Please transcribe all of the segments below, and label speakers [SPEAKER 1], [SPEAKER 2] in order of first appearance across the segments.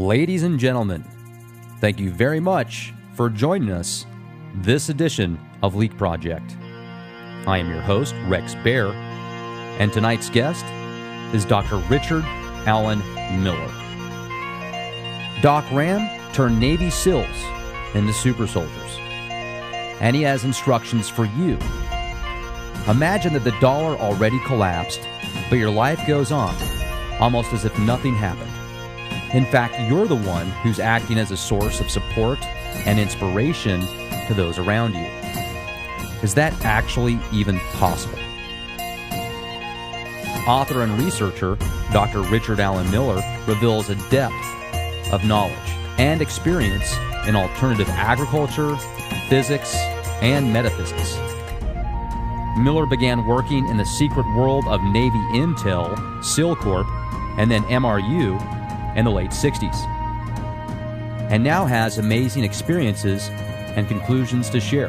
[SPEAKER 1] Ladies and gentlemen, thank you very much for joining us this edition of Leak Project. I am your host, Rex Bear, and tonight's guest is Dr. Richard Allen Miller. Doc Ram turned Navy SEALs into Supersoldiers, and he has instructions for you. Imagine that the dollar already collapsed, but your life goes on, almost as if nothing happened. In fact, you're the one who's acting as a source of support and inspiration to those around you. Is that actually even possible? Author and researcher Dr. Richard Allen Miller reveals a depth of knowledge and experience in alternative agriculture, physics, and metaphysics. Miller began working in the secret world of Navy Intel, SEAL Corp, and then MRU in the late 60s, and now has amazing experiences and conclusions to share.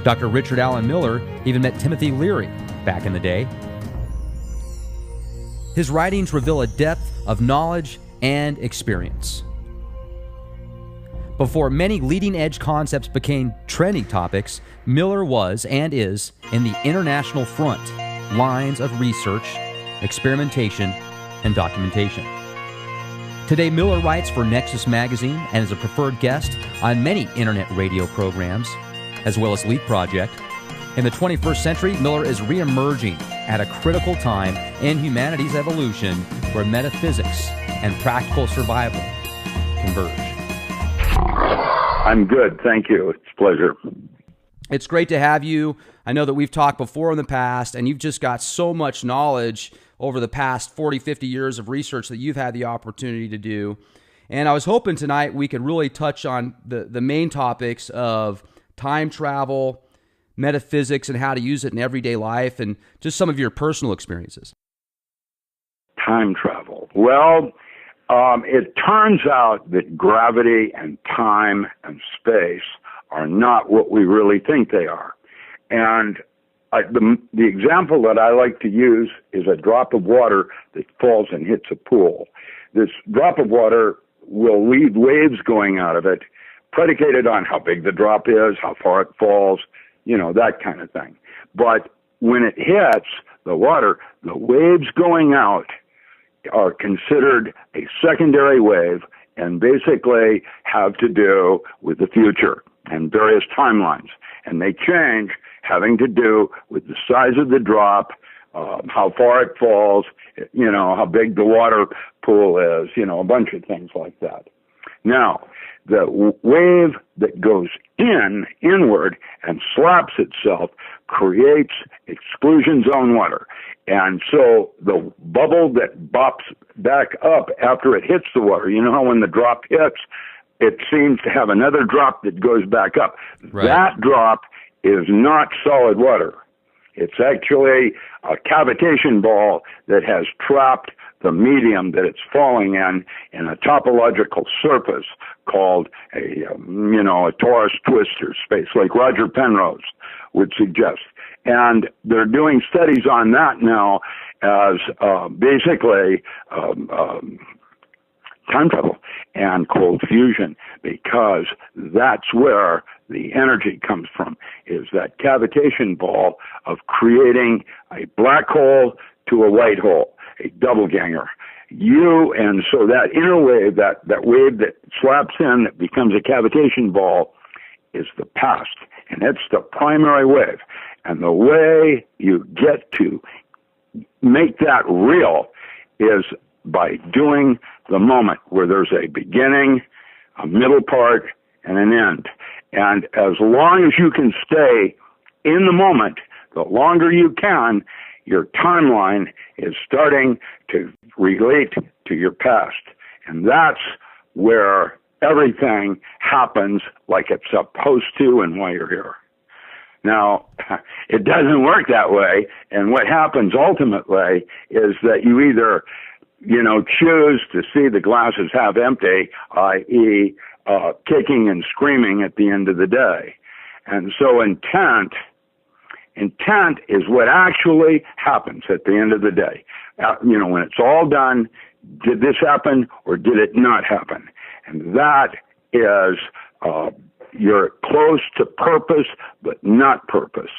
[SPEAKER 1] Dr. Richard Allen Miller even met Timothy Leary back in the day. His writings reveal a depth of knowledge and experience. Before many leading-edge concepts became trendy topics, Miller was and is in the international front lines of research, experimentation, and documentation. Today, Miller writes for Nexus Magazine and is a preferred guest on many internet radio programs, as well as Leak Project. In the 21st century, Miller is re-emerging at a critical time in humanity's evolution where metaphysics and practical survival converge.
[SPEAKER 2] I'm good, thank you. It's a pleasure.
[SPEAKER 1] It's great to have you. I know that we've talked before in the past, and you've just got so much knowledge over the past 40, 50 years of research that you've had the opportunity to do. And I was hoping tonight we could really touch on the main topics of time travel, metaphysics, and how to use it in everyday life, and just some of your personal experiences.
[SPEAKER 2] Time travel. Well, it turns out that gravity and time and space are not what we really think they are. And the example that I like to use is a drop of water that falls and hits a pool. This drop of water will leave waves going out of it, predicated on how big the drop is, how far it falls, that kind of thing. But when it hits the water, the waves going out are considered a secondary wave and basically have to do with the future and various timelines. And they change having to do with the size of the drop, how far it falls, how big the water pool is, a bunch of things like that. Now, the wave that goes inward and slaps itself creates exclusion zone water. And so the bubble that bops back up after it hits the water, how when the drop hits, it seems to have another drop that goes back up. Right. That drop is not solid water. It's actually a cavitation ball that has trapped the medium that it's falling in a topological surface called a torus twistor space, like Roger Penrose would suggest. And they're doing studies on that now as basically time travel and cold fusion, because that's where the energy comes from, is that cavitation ball of creating a black hole to a white hole, a double ganger. And so that inner wave, that wave that slaps in, that becomes a cavitation ball, is the past, and it's the primary wave. And the way you get to make that real is by doing the moment where there's a beginning, a middle part, and an end. And as long as you can stay in the moment, the longer you can, your timeline is starting to relate to your past. And that's where everything happens like it's supposed to and why you're here. Now, it doesn't work that way, and what happens ultimately is that you either, choose to see the glass as half empty, i.e., kicking and screaming at the end of the day. And so intent is what actually happens at the end of the day. When it's all done, did this happen or did it not happen? And that is, you're close to purpose, but not purpose.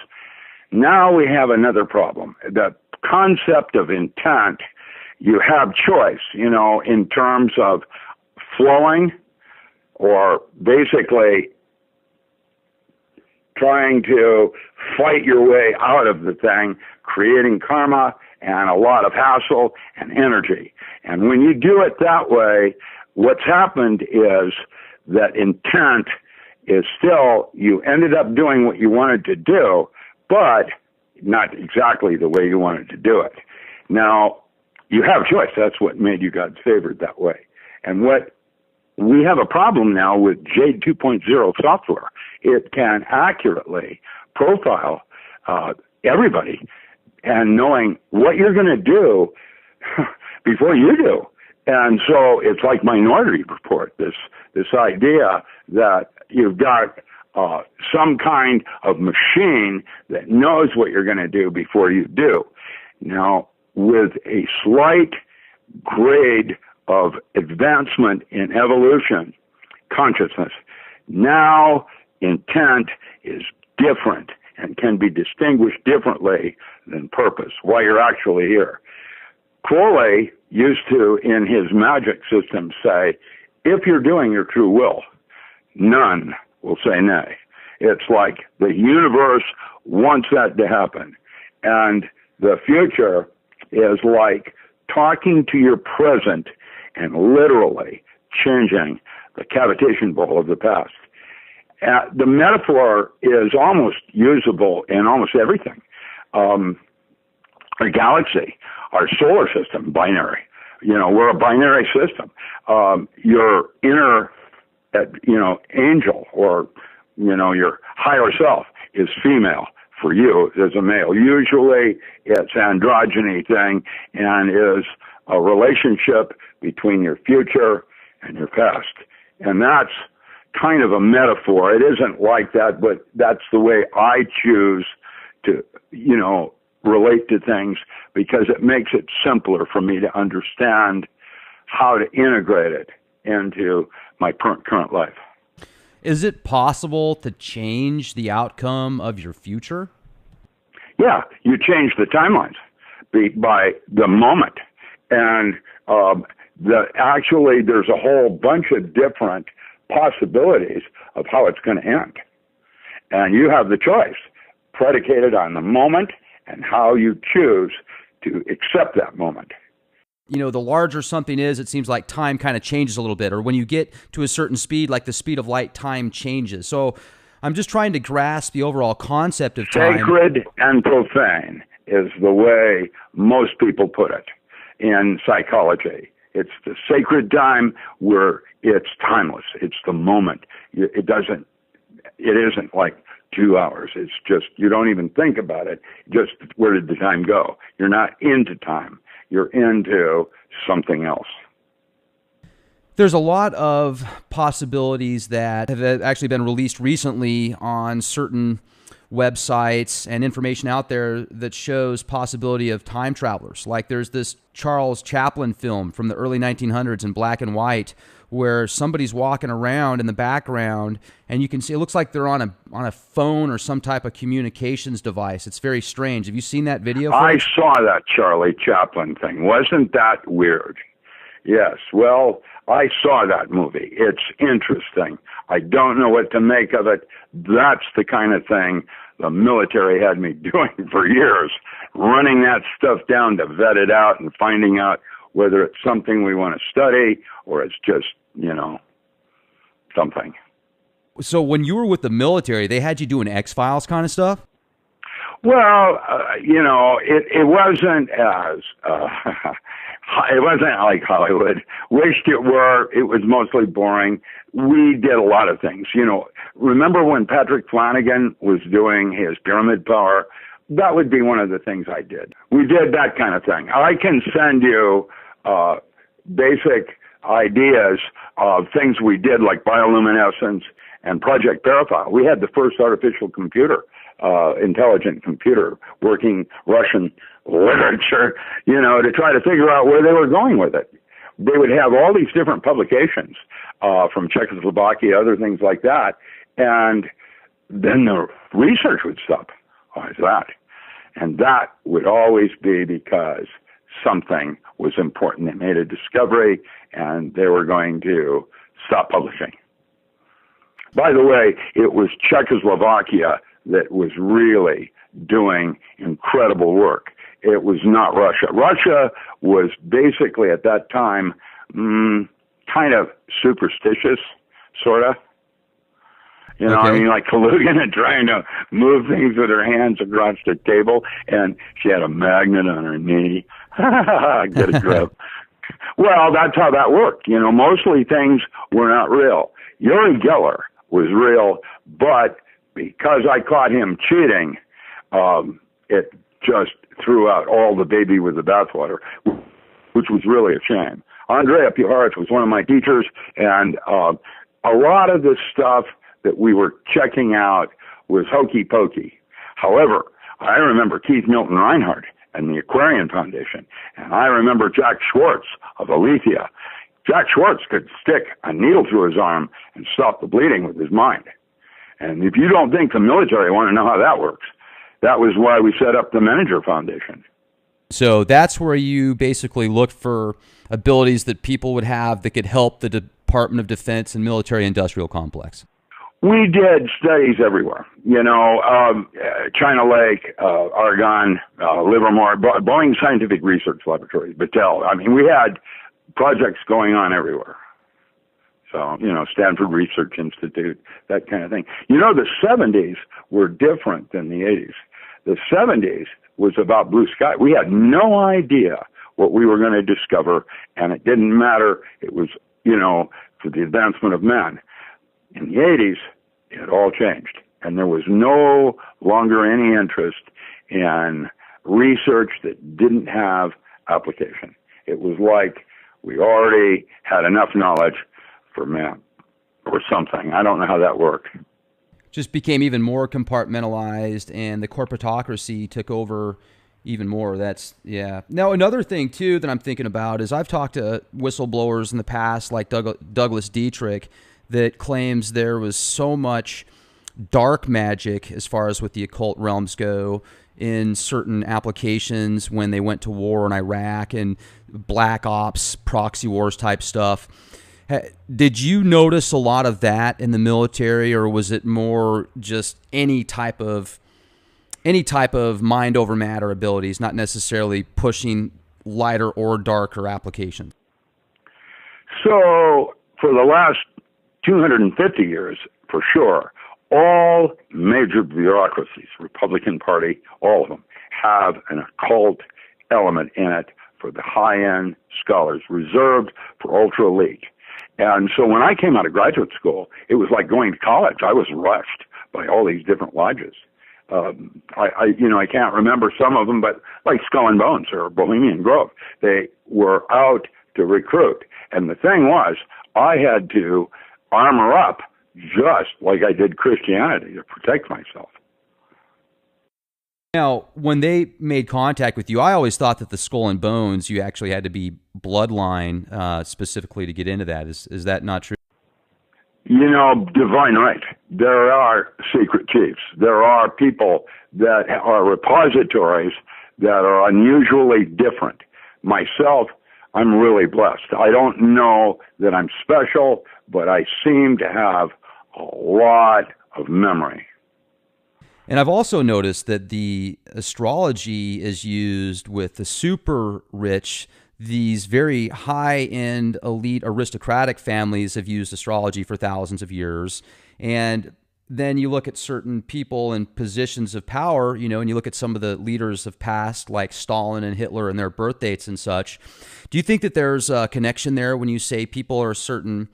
[SPEAKER 2] Now we have another problem. The concept of intent, you have choice, in terms of flowing or basically trying to fight your way out of the thing, creating karma and a lot of hassle and energy. And when you do it that way, what's happened is that intent is still, you ended up doing what you wanted to do, but not exactly the way you wanted to do it. Now, you have choice. That's what made you God's favorite that way. And what we have a problem now with Jade 2.0 software. It can accurately profile everybody and knowing what you're going to do before you do. And so it's like Minority Report, this idea that you've got some kind of machine that knows what you're going to do before you do. Now, with a slight grade of advancement in evolution, consciousness, now intent is different and can be distinguished differently than purpose, why you're actually here. Crowley used to, in his magic system, say, if you're doing your true will, none will say nay. It's like the universe wants that to happen. And the future is like talking to your present and literally changing the cavitation bowl of the past. The metaphor is almost usable in almost everything. A galaxy, our solar system, binary. We're a binary system. Your inner, angel or, your higher self is female. For you, as a male. Usually it's an androgyny thing and is a relationship between your future and your past. And that's kind of a metaphor. It isn't like that, but that's the way I choose to, relate to things because it makes it simpler for me to understand how to integrate it into my current life.
[SPEAKER 1] Is it possible to change the outcome of your future?
[SPEAKER 2] Yeah, you change the timelines by the moment. And actually, there's a whole bunch of different possibilities of how it's going to end. And you have the choice, predicated on the moment and how you choose to accept that moment.
[SPEAKER 1] The larger something is, it seems like time kind of changes a little bit. Or when you get to a certain speed, like the speed of light, time changes. So I'm just trying to grasp the overall concept of time.
[SPEAKER 2] Sacred and profane is the way most people put it in psychology. It's the sacred time where it's timeless. It's the moment. It isn't like 2 hours. It's just, you don't even think about it. Just where did the time go? You're not into time. You're into something else.
[SPEAKER 1] There's a lot of possibilities that have actually been released recently on certain websites and information out there that shows possibility of time travelers. Like there's this Charles Chaplin film from the early 1900s in black and white where somebody's walking around in the background and you can see it looks like they're on a phone or some type of communications device. It's very strange. Have you seen that video?
[SPEAKER 2] I saw that Charlie Chaplin thing. Wasn't that weird? Yes. Well, I saw that movie. It's interesting. I don't know what to make of it. That's the kind of thing the military had me doing for years, running that stuff down to vet it out and finding out whether it's something we want to study or it's just, something.
[SPEAKER 1] So when you were with the military, they had you doing X-Files kind of stuff?
[SPEAKER 2] Well, it wasn't as, it wasn't like Hollywood. Wished it were. It was mostly boring. We did a lot of things. Remember when Patrick Flanagan was doing his Pyramid Power? That would be one of the things I did. We did that kind of thing. I can send you basic ideas of things we did like bioluminescence and Project Paraphile. We had the first artificial computer, intelligent computer, working Russian literature, to try to figure out where they were going with it. they would have all these different publications from Czechoslovakia, other things like that, and then the research would stop. Why is that? And that would always be because something was important. They made a discovery, and they were going to stop publishing. By the way, it was Czechoslovakia that was really doing incredible work. It was not Russia. Russia was basically at that time kind of superstitious, sort of. You know,
[SPEAKER 1] Okay.
[SPEAKER 2] I mean, like Kalugin and trying to move things with her hands across the table, and she had a magnet on her knee. Get a grip. Well, that's how that worked. You know, mostly things were not real. Uri Geller was real, but because I caught him cheating, it just threw out all the baby with the bathwater, which was really a shame. Andrea Puharich was one of my teachers, and a lot of this stuff that we were checking out was hokey pokey. However, I remember Keith Milton Reinhardt and the Aquarian Foundation, and I remember Jack Schwartz of Aletheia. Jack Schwartz could stick a needle through his arm and stop the bleeding with his mind. And if you don't think the military want to know how that works, that was why we set up the Menninger Foundation.
[SPEAKER 1] So that's where you basically look for abilities that people would have that could help the Department of Defense and military-industrial complex.
[SPEAKER 2] We did studies everywhere, you know, China Lake, Argonne, Livermore, Boeing Scientific Research Laboratory, Battelle. I mean, we had projects going on everywhere. So, you know, Stanford Research Institute, that kind of thing. You know, the 70s were different than the 80s. The 70s was about blue sky. We had no idea what we were going to discover, and it didn't matter. It was, you know, for the advancement of man. In the 80s, it all changed, and there was no longer any interest in research that didn't have application. It was like we already had enough knowledge for man or something. I don't know how that worked.
[SPEAKER 1] Just became even more compartmentalized, and the corporatocracy took over even more. That's, yeah. Now, another thing, too, that I'm thinking about is I've talked to whistleblowers in the past, like Douglas Dietrich, that claims there was so much dark magic as far as what the occult realms go in certain applications when they went to war in Iraq and black ops, proxy wars type stuff. Did you notice a lot of that in the military, or was it more just any type of mind over matter abilities, not necessarily pushing lighter or darker applications?
[SPEAKER 2] So for the last 250 years, for sure, all major bureaucracies, Republican Party, all of them, have an occult element in it for the high-end scholars, reserved for ultra-elite. And so when I came out of graduate school, it was like going to college. I was rushed by all these different lodges. I can't remember some of them, but like Skull and Bones or Bohemian Grove, they were out to recruit. And the thing was, I had to armor up just like I did Christianity to protect myself.
[SPEAKER 1] Now, when they made contact with you, I always thought that the Skull and Bones, you actually had to be bloodline specifically to get into that. Is that not true?
[SPEAKER 2] You know, divine right. There are secret chiefs. There are people that are repositories that are unusually different. Myself, I'm really blessed. I don't know that I'm special, but I seem to have a lot of memory.
[SPEAKER 1] And I've also noticed that the astrology is used with the super rich. These very high-end, elite, aristocratic families have used astrology for thousands of years. And then you look at certain people in positions of power, you know, and you look at some of the leaders of past, like Stalin and Hitler and their birth dates and such. Do you think that there's a connection there when you say people are certain,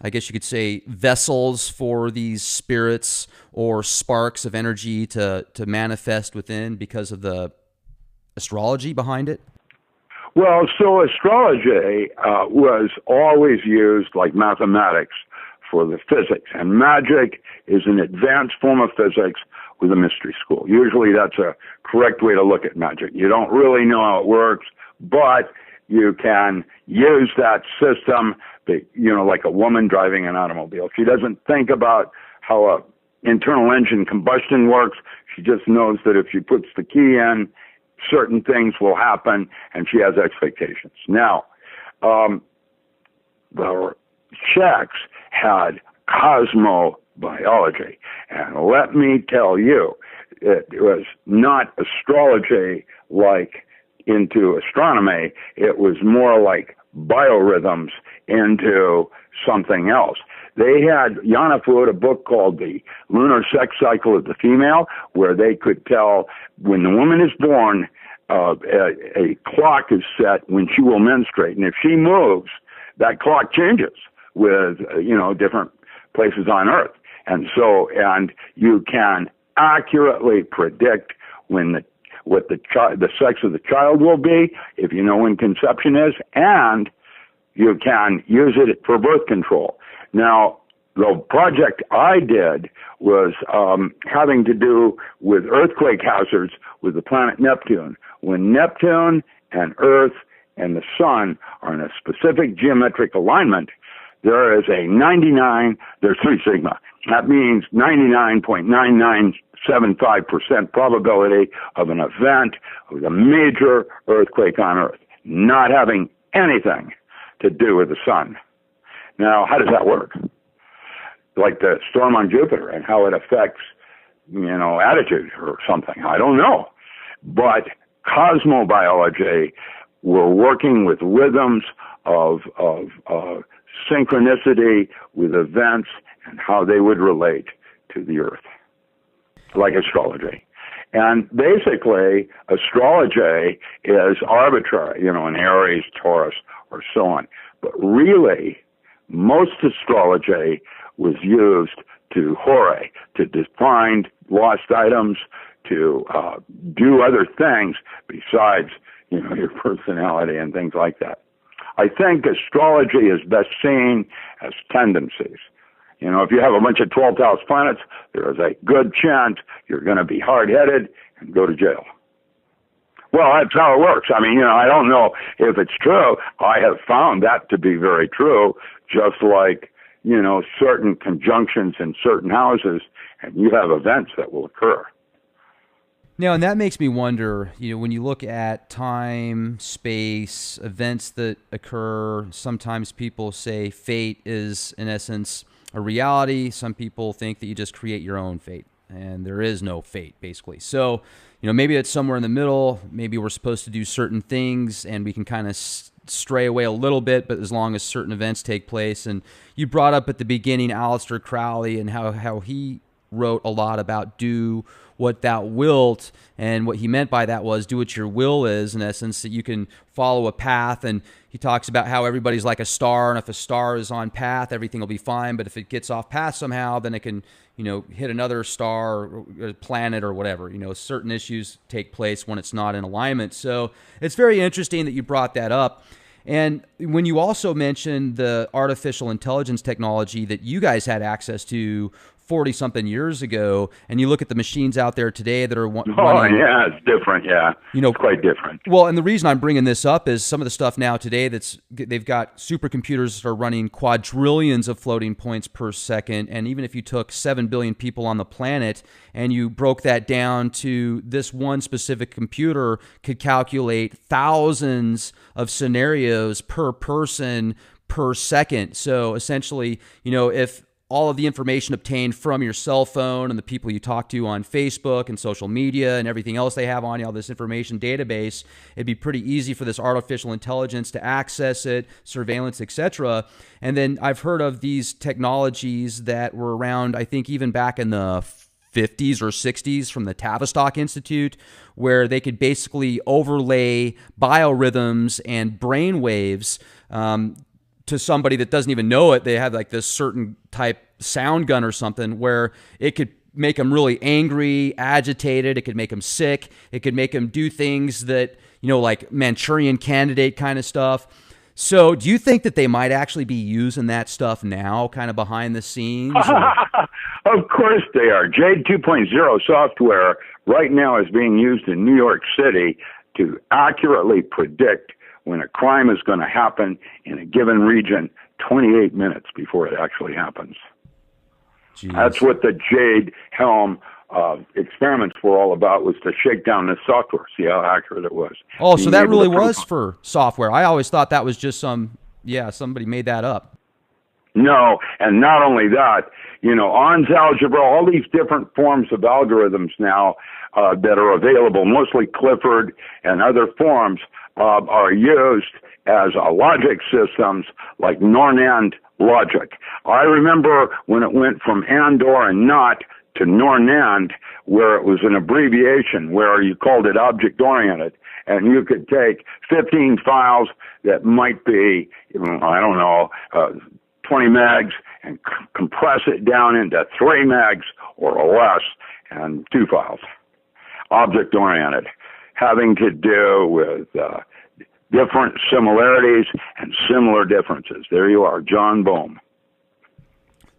[SPEAKER 1] I guess you could say, vessels for these spirits or sparks of energy to manifest within because of the astrology behind it?
[SPEAKER 2] Well, so astrology was always used like mathematics for the physics, and magic is an advanced form of physics with a mystery school. Usually that's a correct way to look at magic. You don't really know how it works, but you can use that system, like a woman driving an automobile. She doesn't think about how a internal engine combustion works. She just knows that if she puts the key in, certain things will happen, and she has expectations. Now, the Czechs had cosmobiology, and let me tell you, it was not astrology like into astronomy. It was more like biorhythms into something else. They had, Janef wrote a book called The Lunar Sex Cycle of the Female, where they could tell when the woman is born, a clock is set when she will menstruate. And if she moves, that clock changes with, different places on Earth. And you can accurately predict what the sex of the child will be, if you know when conception is, and you can use it for birth control. Now, the project I did was having to do with earthquake hazards with the planet Neptune. When Neptune and Earth and the Sun are in a specific geometric alignment, there is there's 3 sigma. That means 99.9975% probability of an event with a major earthquake on Earth, not having anything to do with the Sun. Now, how does that work? Like the storm on Jupiter and how it affects, attitude or something. I don't know. But cosmobiology, we're working with rhythms of synchronicity with events and how they would relate to the Earth, like astrology. And basically, astrology is arbitrary, in Aries, Taurus, or so on. But really, most astrology was used to define lost items, to do other things besides, your personality and things like that. I think astrology is best seen as tendencies. If you have a bunch of 12th house planets, there is a good chance you're going to be hard-headed and go to jail. Well, that's how it works. I don't know if it's true. I have found that to be very true, just like, certain conjunctions in certain houses, and you have events that will occur.
[SPEAKER 1] Now, and that makes me wonder, when you look at time, space, events that occur, sometimes people say fate is, in essence, a reality. Some people think that you just create your own fate, and there is no fate, basically. So, maybe it's somewhere in the middle. Maybe we're supposed to do certain things, and we can kind of stray away a little bit, but as long as certain events take place. And you brought up at the beginning Aleister Crowley and how he wrote a lot about do what thou wilt, and what he meant by that was do what your will is, in essence, that you can follow a path. And he talks about how everybody's like a star, and if a star is on path, everything will be fine, but if it gets off path somehow, then it can hit another star or planet or whatever. Certain issues take place when it's not in alignment. So it's very interesting that you brought that up. And when you also mentioned the artificial intelligence technology that you guys had access to 40-something years ago, and you look at the machines out there today that are running...
[SPEAKER 2] Oh, yeah, it's different, yeah. It's quite different.
[SPEAKER 1] Well, and the reason I'm bringing this up is some of the stuff now today they've got supercomputers that are running quadrillions of floating points per second, and even if you took 7 billion people on the planet and you broke that down to this one specific computer could calculate thousands of scenarios per person per second. So essentially, if all of the information obtained from your cell phone and the people you talk to on Facebook and social media and everything else they have on you, all this information database, it'd be pretty easy for this artificial intelligence to access it, surveillance, etc. And then I've heard of these technologies that were around, I think, even back in the 50s or 60s from the Tavistock Institute, where they could basically overlay biorhythms and brain waves to somebody that doesn't even know it. They have like this certain type sound gun or something where it could make them really angry, agitated. It could make them sick. It could make them do things that, like Manchurian Candidate kind of stuff. So do you think that they might actually be using that stuff now, kind of behind the scenes?
[SPEAKER 2] Of course they are. Jade 2.0 software right now is being used in New York City to accurately predict when a crime is going to happen in a given region 28 minutes before it actually happens.
[SPEAKER 1] Jeez.
[SPEAKER 2] That's what the Jade Helm experiments were all about, was to shake down the software, see how accurate it was.
[SPEAKER 1] Oh, so that really was for software. I always thought that was just somebody made that up.
[SPEAKER 2] No, and not only that, On's algebra, all these different forms of algorithms now that are available, mostly Clifford and other forms, are used as logic systems like Nornand logic. I remember when it went from Andor and Not to Nornand, where it was an abbreviation, where you called it object-oriented, and you could take 15 files that might be, 20 megs, and compress it down into 3 megs or less, and 2 files. Object-oriented, having to do with different similarities and similar differences. There you are, John Bohm.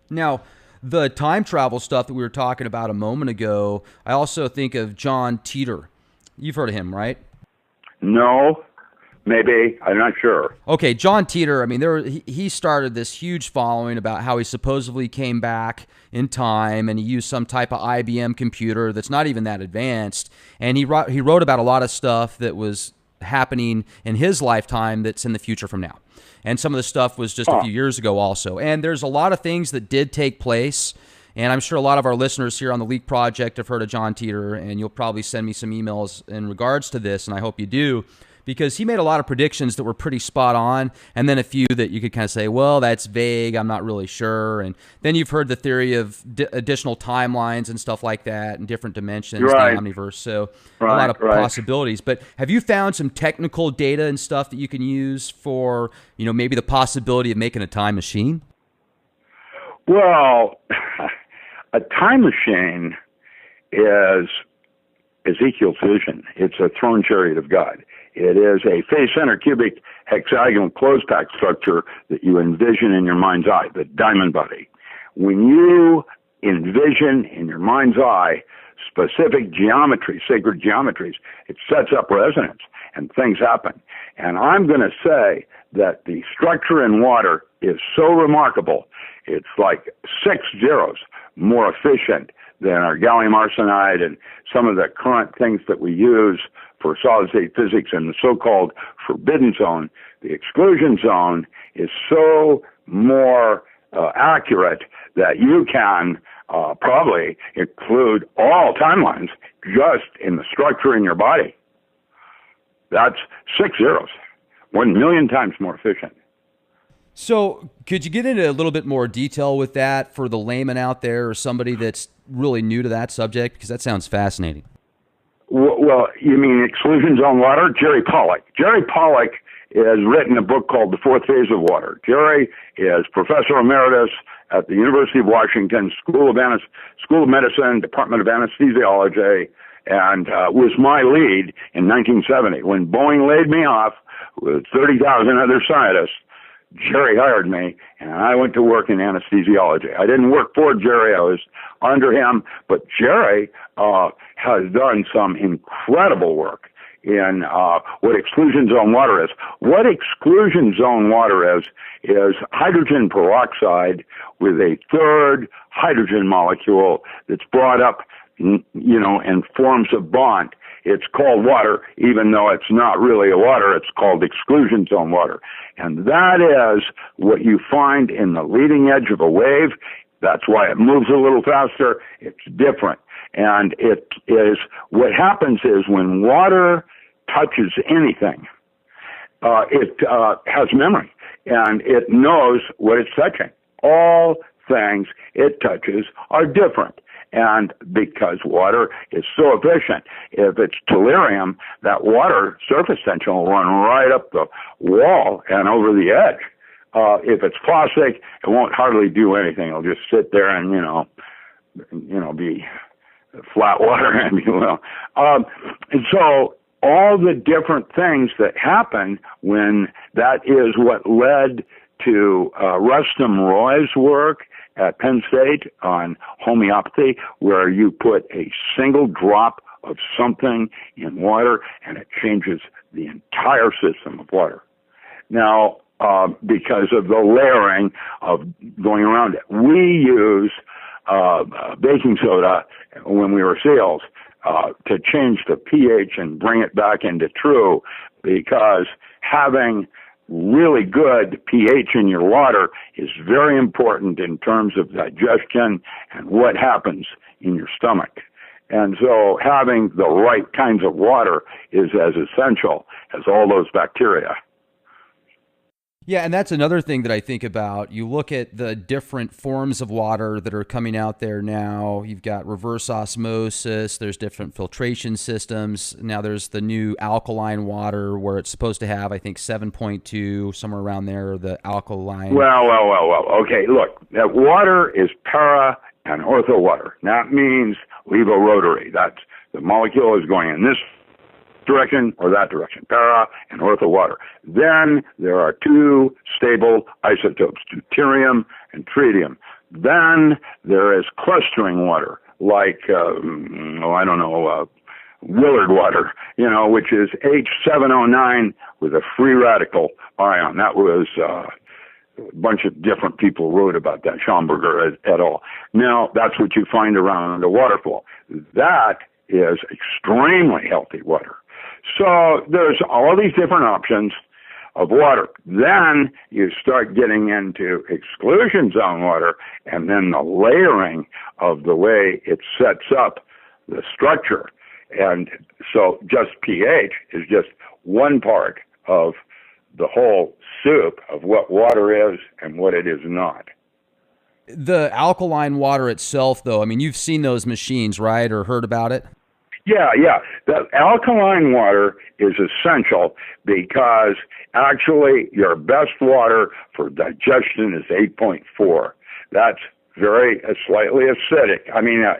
[SPEAKER 1] Now, the time travel stuff that we were talking about a moment ago, I also think of John Titor. You've heard of him, right?
[SPEAKER 2] No, maybe. I'm not sure.
[SPEAKER 1] Okay, John Titor, I mean, he started this huge following about how he supposedly came back in time, and he used some type of IBM computer that's not even that advanced, and he wrote about a lot of stuff that was happening in his lifetime that's in the future from now. And some of the stuff was just a few years ago also. And there's a lot of things that did take place, and I'm sure a lot of our listeners here on the Leak Project have heard of John Titor, and you'll probably send me some emails in regards to this, and I hope you do, because he made a lot of predictions that were pretty spot on, and then a few that you could kind of say, well, that's vague, I'm not really sure. And then you've heard the theory of additional timelines and stuff like that, and different dimensions,
[SPEAKER 2] right.
[SPEAKER 1] The omniverse, so a lot of possibilities. But have you found some technical data and stuff that you can use for, maybe the possibility of making a time machine?
[SPEAKER 2] Well, a time machine is Ezekiel's vision. It's a throne chariot of God. It is a face-center cubic hexagonal closed-pack structure that you envision in your mind's eye, the diamond body. When you envision in your mind's eye specific geometry, sacred geometries, it sets up resonance and things happen. And I'm going to say that the structure in water is so remarkable, it's like 6 zeros more efficient than our gallium arsenide and some of the current things that we use for solid-state physics in the so-called forbidden zone. The exclusion zone is so more accurate that you can probably include all timelines just in the structure in your body. That's 6 zeros, 1 million times more efficient.
[SPEAKER 1] So could you get into a little bit more detail with that for the layman out there or somebody that's really new to that subject? Because that sounds fascinating.
[SPEAKER 2] Well, you mean exclusion zone water? Jerry Pollack. Jerry Pollack has written a book called The Fourth Phase of Water. Jerry is professor emeritus at the University of Washington School of Medicine, Department of Anesthesiology, and was my lead in 1970. When Boeing laid me off with 30,000 other scientists, Jerry hired me, and I went to work in anesthesiology. I didn't work for Jerry. I was under him, but Jerry has done some incredible work in what exclusion zone water is. What exclusion zone water is hydrogen peroxide with a third hydrogen molecule that's brought up, and forms a bond. It's called water, even though it's not really a water. It's called exclusion zone water. And that is what you find in the leading edge of a wave. That's why it moves a little faster. It's different. And it is, what happens is when water touches anything, it has memory, and it knows what it's touching. All things it touches are different. And because water is so efficient, if it's tellurium, that water surface tension will run right up the wall and over the edge. If it's plastic, it won't hardly do anything. It'll just sit there and, be flat water, if you will. And so all the different things that happen when that is what led to Rustum Roy's work at Penn State on homeopathy, where you put a single drop of something in water, and it changes the entire system of water. Now, because of the layering of going around it, we use baking soda when we were SEALs to change the pH and bring it back into true, because having really good pH in your water is very important in terms of digestion and what happens in your stomach. And so having the right kinds of water is as essential as all those bacteria.
[SPEAKER 1] Yeah, and that's another thing that I think about. You look at the different forms of water that are coming out there now. You've got reverse osmosis, there's different filtration systems. Now there's the new alkaline water where it's supposed to have, I think, 7.2, somewhere around there, the alkaline.
[SPEAKER 2] Well. Okay, look, that water is para and ortho water. That means levorotary. That's the molecule is going in this direction or that direction, para and ortho water. Then there are two stable isotopes, deuterium and tritium. Then there is clustering water, like, Willard water, which is H709 with a free radical ion. That was a bunch of different people wrote about that, Schomburger et al. Now, that's what you find around the waterfall. That is extremely healthy water. So there's all these different options of water. Then you start getting into exclusion zone water, and then the layering of the way it sets up the structure. And so just pH is just one part of the whole soup of what water is and what it is not.
[SPEAKER 1] The alkaline water itself, though, I mean, you've seen those machines, right, or heard about it?
[SPEAKER 2] Yeah. The alkaline water is essential because actually your best water for digestion is 8.4. That's slightly acidic,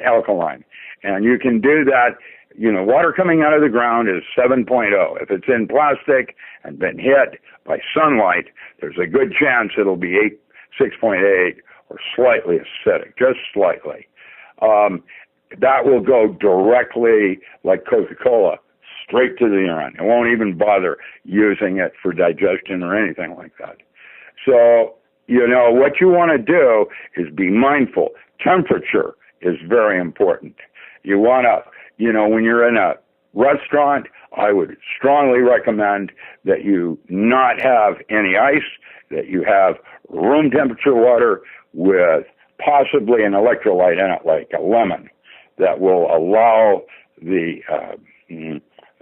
[SPEAKER 2] alkaline. And you can do that, water coming out of the ground is 7.0. If it's in plastic and been hit by sunlight, there's a good chance it'll be 6.8 or slightly acidic, just slightly. That will go directly, like Coca-Cola, straight to the urine. It won't even bother using it for digestion or anything like that. So, what you want to do is be mindful. Temperature is very important. You want to, when you're in a restaurant, I would strongly recommend that you not have any ice, that you have room temperature water with possibly an electrolyte in it, like a lemon, that will allow the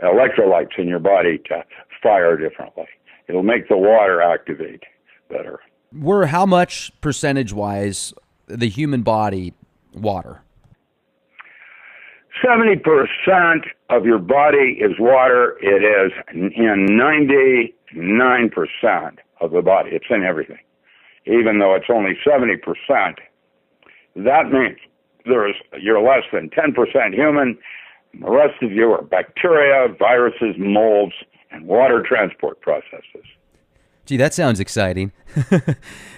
[SPEAKER 2] electrolytes in your body to fire differently. It'll make the water activate better.
[SPEAKER 1] We're how much percentage-wise the human body water?
[SPEAKER 2] 70% of your body is water. It is in 99% of the body. It's in everything. Even though it's only 70%, that means you're less than 10% human. And the rest of you are bacteria, viruses, molds, and water transport processes.
[SPEAKER 1] Gee, that sounds exciting.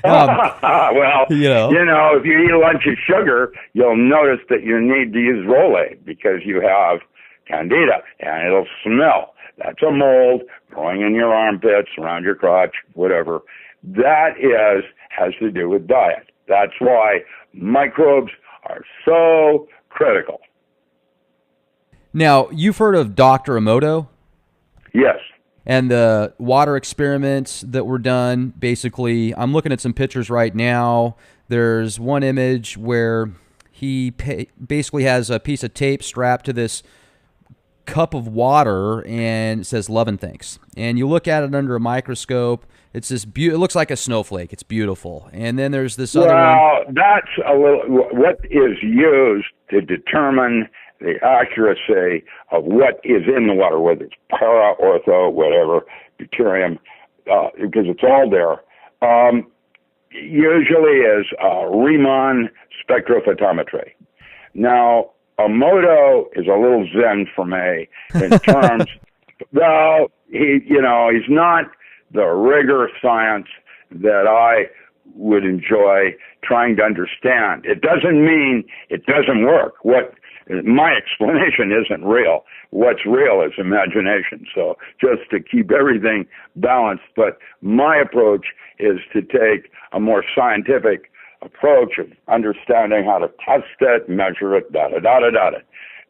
[SPEAKER 2] Well, if you eat a lunch of sugar, you'll notice that you need to use Rolaids because you have candida, and it'll smell. That's a mold growing in your armpits, around your crotch, whatever. That has to do with diet. That's why microbes are so critical.
[SPEAKER 1] Now, you've heard of Dr. Emoto?
[SPEAKER 2] Yes.
[SPEAKER 1] And the water experiments that were done, basically, I'm looking at some pictures right now. There's one image where he basically has a piece of tape strapped to this cup of water, and it says "Love and Thanks." And you look at it under a microscope. It's this it looks like a snowflake. It's beautiful. And then there's this other one.
[SPEAKER 2] Well, that's a little what is used to determine the accuracy of what is in the water, whether it's para, ortho, whatever, deuterium, because it's all there. Usually is Riemann spectrophotometry. Now, Emoto is a little zen for me in terms. Well, he's not the rigor science that I would enjoy trying to understand. It doesn't mean it doesn't work. What my explanation isn't real. What's real is imagination. So just to keep everything balanced, but my approach is to take a more scientific approach of understanding how to test it, measure it, da-da-da-da-da.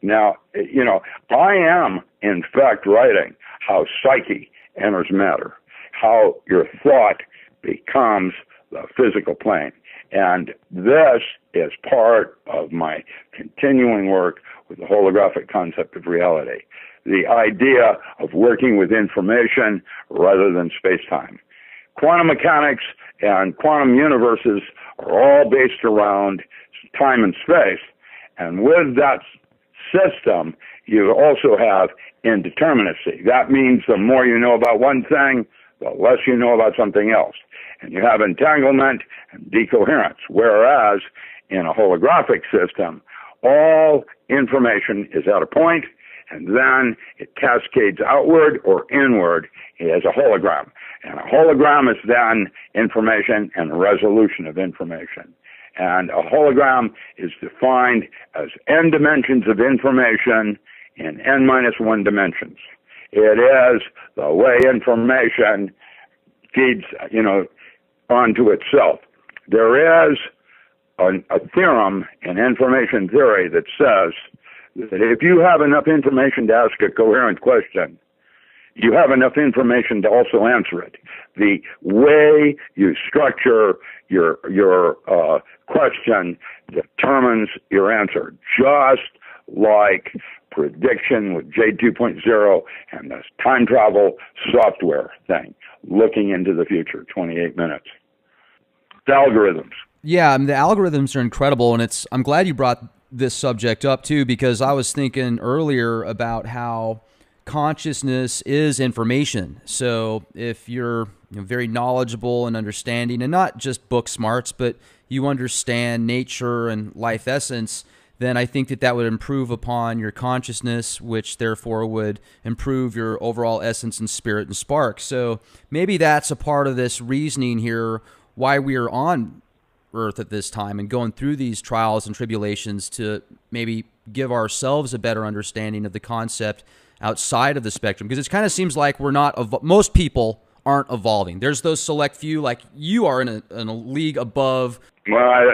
[SPEAKER 2] Now, I am, in fact, writing how psyche enters matter, how your thought becomes the physical plane. And this is part of my continuing work with the holographic concept of reality, the idea of working with information rather than space-time. Quantum mechanics and quantum universes are all based around time and space. And with that system, you also have indeterminacy. That means the more you know about one thing, the less you know about something else. And you have entanglement and decoherence, whereas in a holographic system, all information is at a point, and then it cascades outward or inward as a hologram. And a hologram is then information and a resolution of information. And a hologram is defined as n dimensions of information in n-1 dimensions. It is the way information feeds, onto itself. There is a theorem in information theory that says that if you have enough information to ask a coherent question, you have enough information to also answer it. The way you structure your question determines your answer, just like prediction with J2.0 and this time travel software thing, looking into the future, 28 minutes. The algorithms.
[SPEAKER 1] Yeah, the algorithms are incredible, and I'm glad you brought this subject up too, because I was thinking earlier about how consciousness is information. So if you're very knowledgeable and understanding, and not just book smarts, but you understand nature and life essence, then I think that would improve upon your consciousness, which therefore would improve your overall essence and spirit and spark. So maybe that's a part of this reasoning here, why we are on Earth at this time and going through these trials and tribulations, to maybe give ourselves a better understanding of the concept outside of the spectrum. Because it kind of seems like most people aren't evolving. There's those select few, like you are in a league above.
[SPEAKER 2] Well,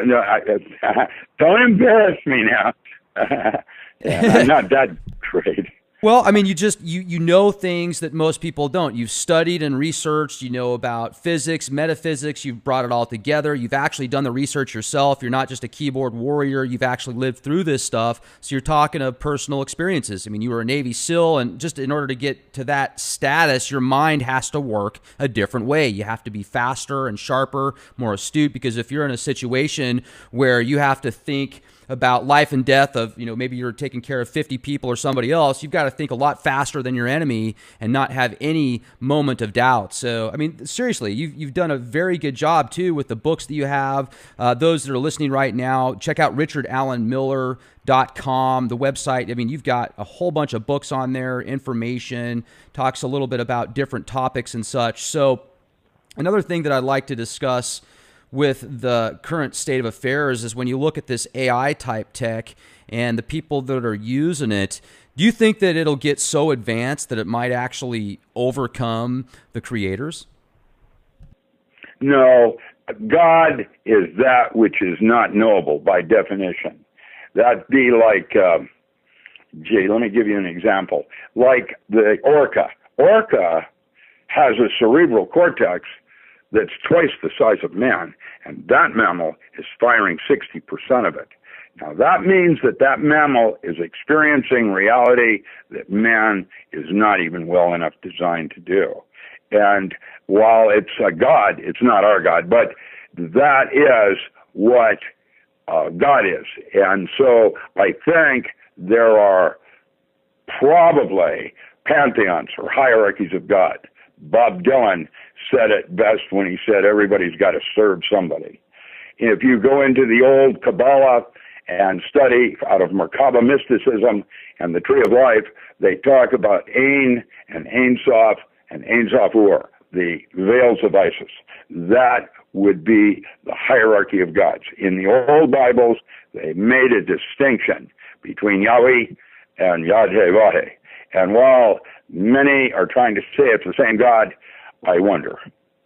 [SPEAKER 2] don't embarrass me now. I'm not that great.
[SPEAKER 1] Well, I mean, you know things that most people don't. You've studied and researched, you know about physics, metaphysics, you've brought it all together. You've actually done the research yourself. You're not just a keyboard warrior. You've actually lived through this stuff. So you're talking of personal experiences. I mean, you were a Navy SEAL, and just in order to get to that status, your mind has to work a different way. You have to be faster and sharper, more astute, because if you're in a situation where you have to think about life and death of, maybe you're taking care of 50 people or somebody else, you've got to think a lot faster than your enemy and not have any moment of doubt. So, I mean, seriously, you've done a very good job, too, with the books that you have. Those that are listening right now, check out richardallenmiller.com, the website. I mean, you've got a whole bunch of books on there, information, talks a little bit about different topics and such. So another thing that I'd like to discuss with the current state of affairs is when you look at this AI type tech and the people that are using it, do you think that it'll get so advanced that it might actually overcome the creators?
[SPEAKER 2] No, God is that which is not knowable by definition. That'd be like, let me give you an example. Like the orca. Orca has a cerebral cortex that's twice the size of man, and that mammal is firing 60% of it. Now, that means that mammal is experiencing reality that man is not even well enough designed to do. And while it's a God, it's not our God, but that is what God is. And so I think there are probably pantheons or hierarchies of God. Bob Dylan said it best when he said everybody's got to serve somebody. If you go into the old Kabbalah and study out of Merkaba mysticism and the Tree of Life, they talk about Ein and Ein Sof and Ein Sof Ur, the veils of Isis. That would be the hierarchy of gods. In the old Bibles, they made a distinction between Yahweh and Yad-Heh-Vah-Heh. And while many are trying to say it's the same God, I wonder.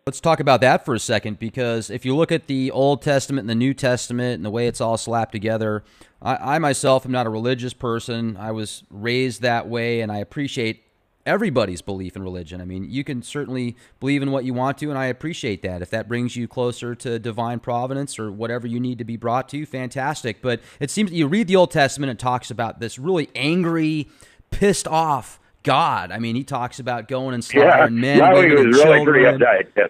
[SPEAKER 1] Let's talk about that for a second, because if you look at the Old Testament and the New Testament and the way it's all slapped together, I myself am not a religious person. I was raised that way, and I appreciate everybody's belief in religion. I mean, you can certainly believe in what you want to, and I appreciate that. If that brings you closer to divine providence or whatever you need to be brought to, fantastic. But it seems you read the Old Testament, it talks about this really angry, pissed off God. I mean, he talks about going and slaughtering men, women, and children.
[SPEAKER 2] Really pretty uptight, yes.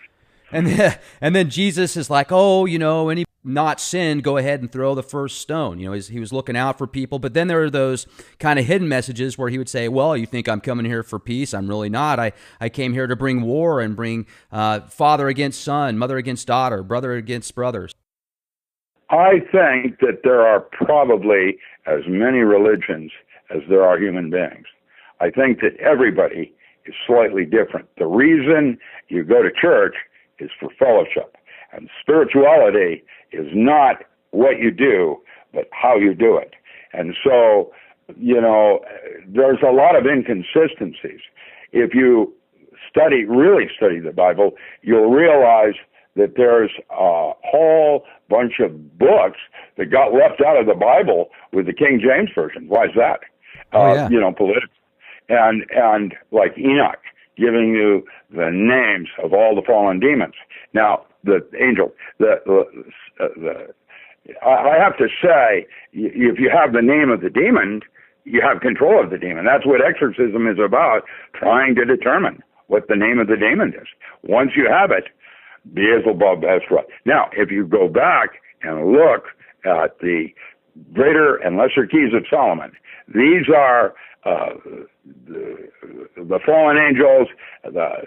[SPEAKER 1] And then Jesus is like, oh, any not sin, go ahead and throw the first stone. He was looking out for people. But then there are those kind of hidden messages where he would say, well, you think I'm coming here for peace? I'm really not. I came here to bring war and bring father against son, mother against daughter, brother against brothers.
[SPEAKER 2] I think that there are probably as many religions as there are human beings. I think that everybody is slightly different. The reason you go to church is for fellowship. And spirituality is not what you do, but how you do it. And so, there's a lot of inconsistencies. If you really study the Bible, you'll realize that there's a whole bunch of books that got left out of the Bible with the King James Version. Why is that? Political. And like Enoch, giving you the names of all the fallen demons. Now, the angel, I have to say, if you have the name of the demon, you have control of the demon. That's what exorcism is about, trying to determine what the name of the demon is. Once you have it, Beelzebub has right. Now, if you go back and look at the greater and lesser keys of Solomon, these are the fallen angels, the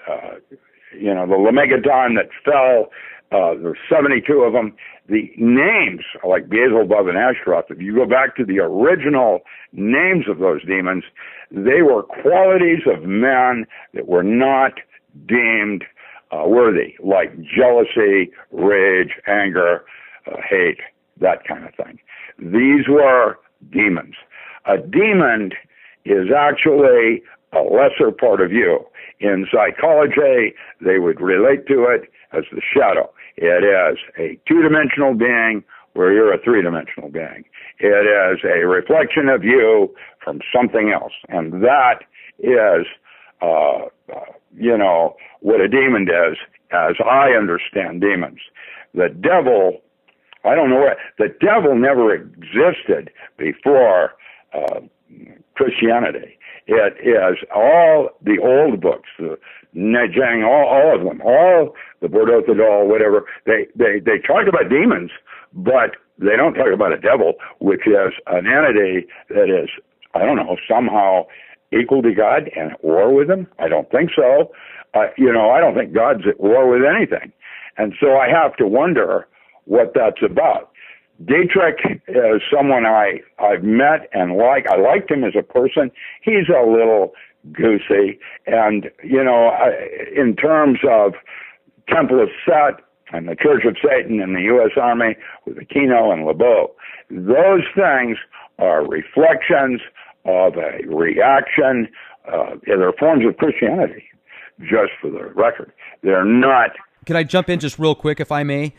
[SPEAKER 2] Lemegeddon that fell. There's 72 of them. The names are like Beelzebub and Ashtaroth. If you go back to the original names of those demons, they were qualities of men that were not deemed worthy, like jealousy, rage, anger, hate, that kind of thing. These were demons. A demon is actually a lesser part of you. In psychology, they would relate to it as the shadow. It is a two-dimensional being where you're a three-dimensional being. It is a reflection of you from something else. And that is, what a demon is, as I understand demons. The devil, I don't know what, the devil never existed before Christianity. It is all the old books, the Nejang, all of them, all the Bordeaux, whatever. They talk about demons, but they don't talk about a devil, which is an entity that is, somehow equal to God and at war with him. I don't think so. I don't think God's at war with anything. And so I have to wonder what that's about. Dietrich is someone I've met and like. I liked him as a person. He's a little goosey. And, in terms of Temple of Set and the Church of Satan and the U.S. Army with Aquino and LeBeau, those things are reflections of a reaction. They're forms of Christianity, just for the record. They're not...
[SPEAKER 1] Can I jump in just real quick, if I may?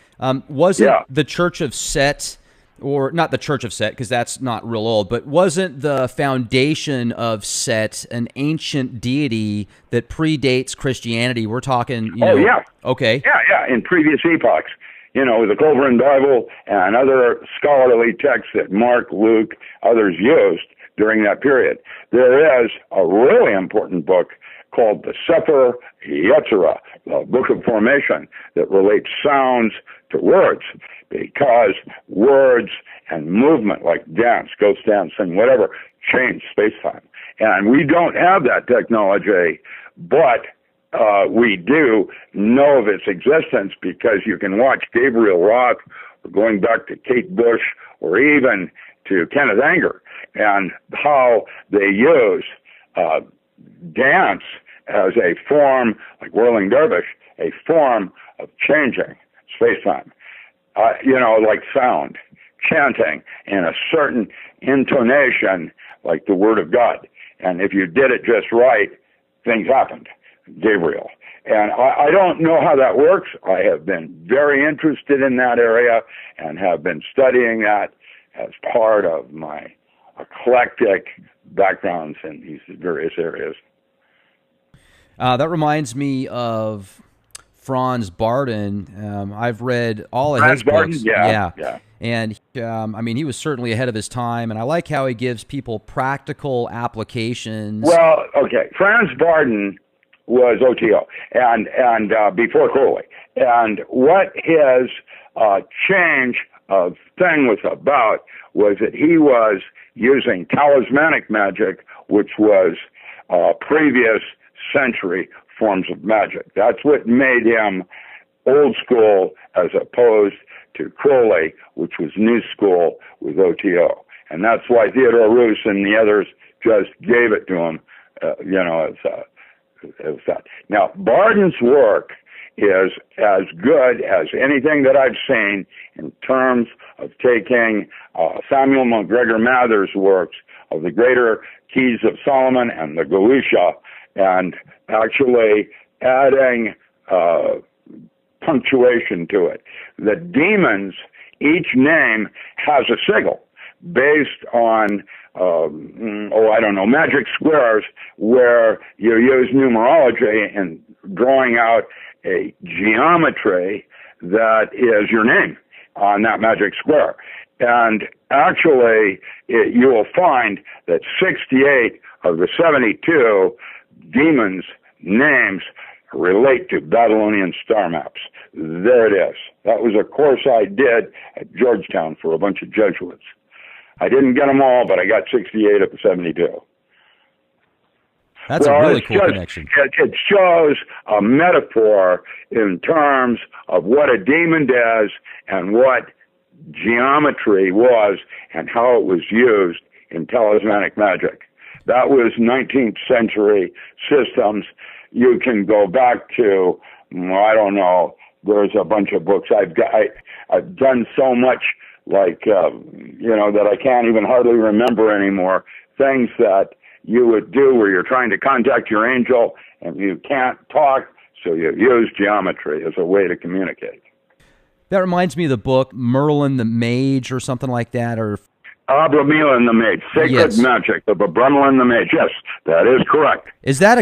[SPEAKER 1] Wasn't the Church of Set, or not the Church of Set, because that's not real old, but wasn't the foundation of Set an ancient deity that predates Christianity? We're talking,
[SPEAKER 2] yeah.
[SPEAKER 1] Okay.
[SPEAKER 2] Yeah, in previous epochs. The Culverin Bible and other scholarly texts that Mark, Luke, others used during that period. There is a really important book called the Sefer Yetzirah, the Book of Formation, that relates sounds to words, because words and movement, like dance, ghost dancing, whatever, change space-time. And we don't have that technology, but we do know of its existence because you can watch Gabriel Roth, or going back to Kate Bush, or even to Kenneth Anger, and how they use dance as a form, like whirling dervish, a form of changing space-time. Like sound chanting in a certain intonation, like the Word of God. And if you did it just right, things happened. Gabriel. And I don't know how that works. I have been very interested in that area and have been studying that as part of my eclectic backgrounds in these various areas.
[SPEAKER 1] That reminds me of Franz Barden. I've read all of
[SPEAKER 2] Franz
[SPEAKER 1] his
[SPEAKER 2] Barden?
[SPEAKER 1] books.
[SPEAKER 2] Yeah.
[SPEAKER 1] And I mean, he was certainly ahead of his time, and I like how he gives people practical applications.
[SPEAKER 2] Well, okay, Franz Barden was OTO and before Crowley, and what his change of thing was about was that he was using talismanic magic, which was previous century forms of magic. That's what made him old school as opposed to Crowley, which was new school with OTO. And that's why Theodore Roos and the others just gave it to him, as that. Now, Barden's work is as good as anything that I've seen in terms of taking Samuel MacGregor Mather's works of the Greater Keys of Solomon and the Galusha and actually adding punctuation to it. The demons, each name has a sigil based on, magic squares where you use numerology and drawing out a geometry that is your name on that magic square. And actually, you will find that 68 of the 72 demons' names relate to Babylonian star maps. There it is. That was a course I did at Georgetown for a bunch of Jesuits. I didn't get them all, but I got 68 of the 72.
[SPEAKER 1] That's a really cool connection.
[SPEAKER 2] It shows a metaphor in terms of what a demon does and what geometry was and how it was used in talismanic magic. That was 19th century systems. You can go back to, there's a bunch of books. I've done so much that I can't even hardly remember anymore. Things that you would do where you're trying to contact your angel and you can't talk, so you use geometry as a way to communicate.
[SPEAKER 1] That reminds me of the book Merlin the Mage or something like that, or
[SPEAKER 2] Abramelin the Mage, Sacred Magic of Abramelin the Mage. Yes, that is correct.
[SPEAKER 1] Is that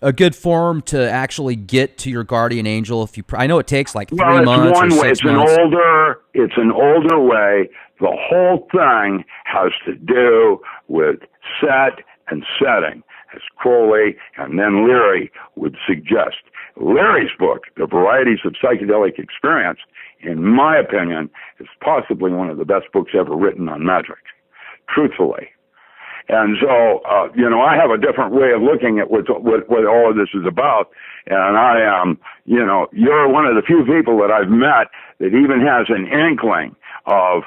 [SPEAKER 1] a good form to actually get to your guardian angel? If you, I know it takes like 3 months or 6 months.
[SPEAKER 2] It's an older way. The whole thing has to do with set and setting, as Crowley and then Leary would suggest. Leary's book, The Varieties of Psychedelic Experience, in my opinion, is possibly one of the best books ever written on magic, truthfully. And so, I have a different way of looking at what all of this is about. And I am, you're one of the few people that I've met that even has an inkling of,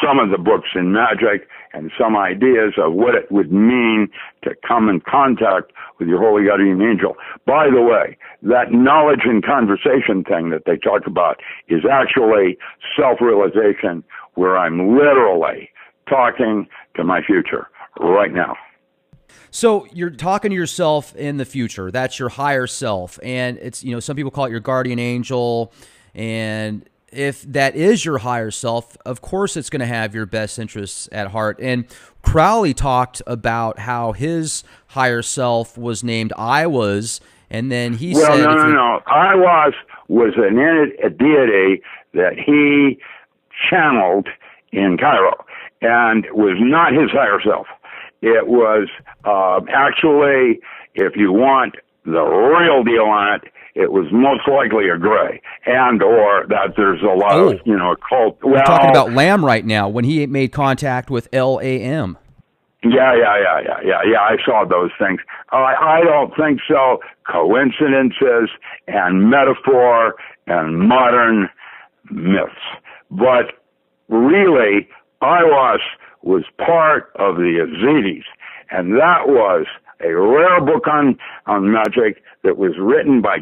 [SPEAKER 2] some of the books in magic and some ideas of what it would mean to come in contact with your holy guardian angel. By the way, that knowledge and conversation thing that they talk about is actually self-realization, where I'm literally talking to my future right now.
[SPEAKER 1] So you're talking to yourself in the future. That's your higher self. And it's, some people call it your guardian angel. And if that is your higher self, of course it's going to have your best interests at heart. And Crowley talked about how his higher self was named Iwas, and then he said...
[SPEAKER 2] No. Iwas was a deity that he channeled in Cairo and was not his higher self. It was actually, if you want the real deal on it, it was most likely a gray, and or that there's a lot of occult.
[SPEAKER 1] We're talking about Lamb right now when he made contact with LAM.
[SPEAKER 2] Yeah. I saw those things. I don't think so. Coincidences and metaphor and modern myths, but really, Iwas was part of the Yazidis, and that was a rare book on magic that was written by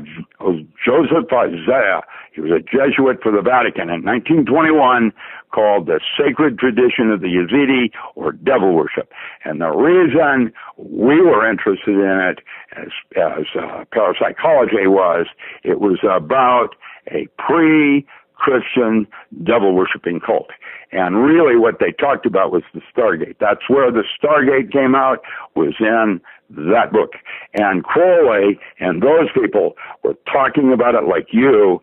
[SPEAKER 2] Joseph Isaiah. He was a Jesuit for the Vatican in 1921, called The Sacred Tradition of the Yazidi, or Devil Worship. And the reason we were interested in it as parapsychology was, it was about a pre-Christian devil-worshipping cult. And really what they talked about was the Stargate. That's where the Stargate came out, was in that book. And Crowley and those people were talking about it like you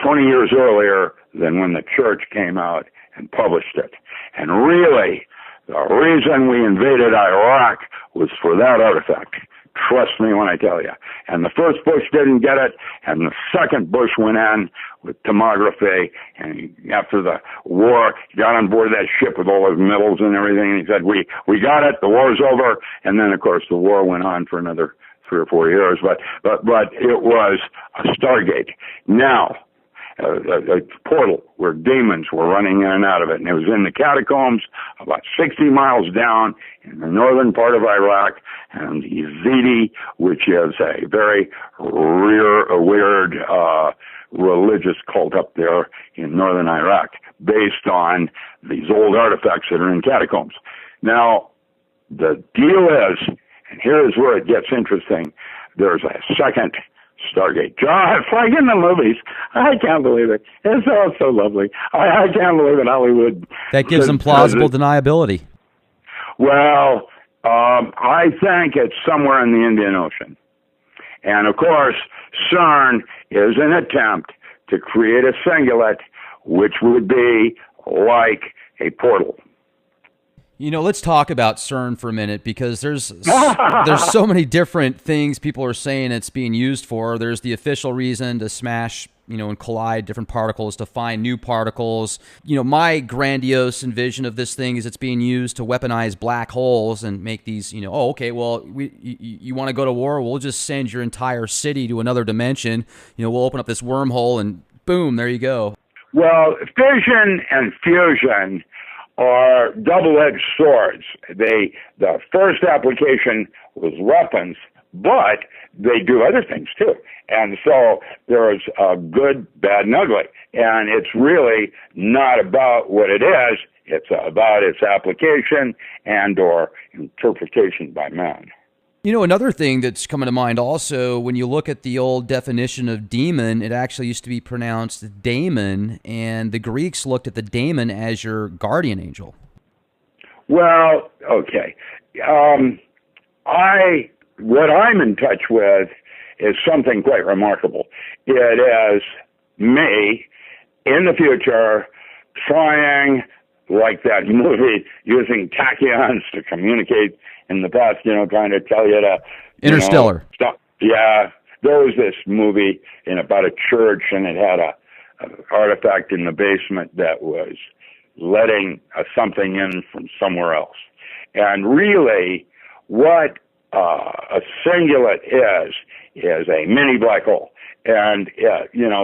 [SPEAKER 2] 20 years earlier than when the church came out and published it. And really, the reason we invaded Iraq was for that artifact. Trust me when I tell you. And the first Bush didn't get it, and the second Bush went in with tomography, and after the war, he got on board that ship with all those medals and everything, and he said, we got it, the war's over. And then, of course, the war went on for another 3 or 4 years, but it was a Stargate. Now, a portal where demons were running in and out of it. And it was in the catacombs about 60 miles down in the northern part of Iraq, and Yazidi, which is a very weird religious cult up there in northern Iraq, based on these old artifacts that are in catacombs. Now, the deal is, and here's where it gets interesting, there's a second Stargate. John, it's like in the movies. I can't believe it. It's all so lovely. I can't believe it, Hollywood.
[SPEAKER 1] That gives them plausible deniability.
[SPEAKER 2] Well, I think it's somewhere in the Indian Ocean. And, of course, CERN is an attempt to create a singulate, which would be like a portal.
[SPEAKER 1] You know, let's talk about CERN for a minute, because there's so many different things people are saying it's being used for. There's the official reason to smash, and collide different particles to find new particles. My grandiose envision of this thing is it's being used to weaponize black holes and make these, you want to go to war? We'll just send your entire city to another dimension. We'll open up this wormhole and boom, there you go.
[SPEAKER 2] Well, fission and fusion are double-edged swords. The first application was weapons, but they do other things too. And so there's good, bad, and ugly. And it's really not about what it is. It's about its application and or interpretation by man.
[SPEAKER 1] Another thing that's coming to mind also, when you look at the old definition of demon, it actually used to be pronounced daemon, and the Greeks looked at the daemon as your guardian angel. Well,
[SPEAKER 2] okay. What I'm in touch with is something quite remarkable. It is me in the future trying, like that movie, using tachyons to communicate in the past, trying to tell you to...
[SPEAKER 1] Interstellar.
[SPEAKER 2] Stop. Yeah. There was this movie about a church, and it had an artifact in the basement that was letting something in from somewhere else. And really, what a singulate is a mini black hole. And,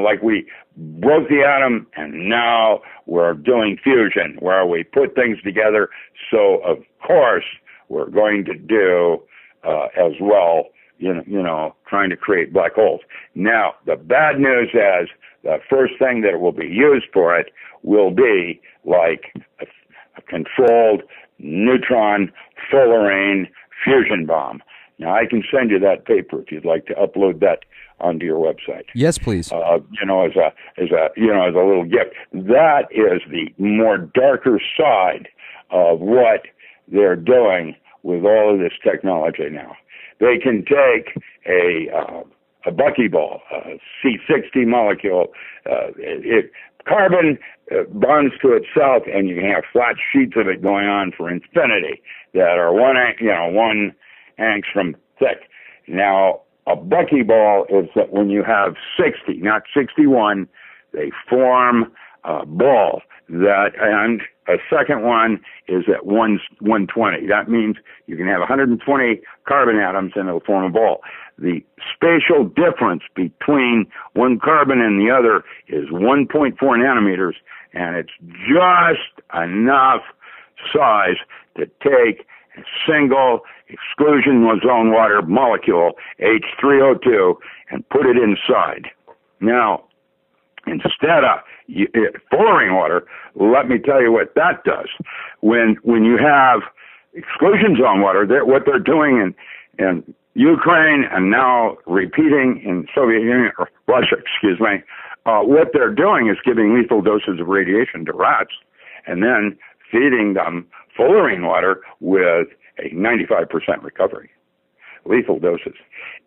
[SPEAKER 2] like we broke the atom, and now we're doing fusion, where we put things together. So, of course, we're going to do as well, trying to create black holes. Now, the bad news is the first thing that will be used for it will be like a controlled neutron fullerene fusion bomb. Now, I can send you that paper if you'd like to upload that onto your website.
[SPEAKER 1] Yes, please.
[SPEAKER 2] As a little gift. That is the more darker side of what they're doing with all of this technology now. They can take a buckyball, a C60 molecule, carbon bonds to itself, and you can have flat sheets of it going on for infinity that are one angstrom thick. Now, a buckyball is that when you have 60, not 61, they form a ball. And a second one is at 120. That means you can have 120 carbon atoms and it'll form a ball. The spatial difference between one carbon and the other is 1.4 nanometers, and it's just enough size to take single exclusion zone water molecule, H3O2, and put it inside. Now, instead of fluorine water, let me tell you what that does. When you have exclusion zone water, what they're doing in Ukraine and now repeating in Soviet Union, or Russia, excuse me, what they're doing is giving lethal doses of radiation to rats and then feeding them fluorine water with a 95% recovery, lethal doses.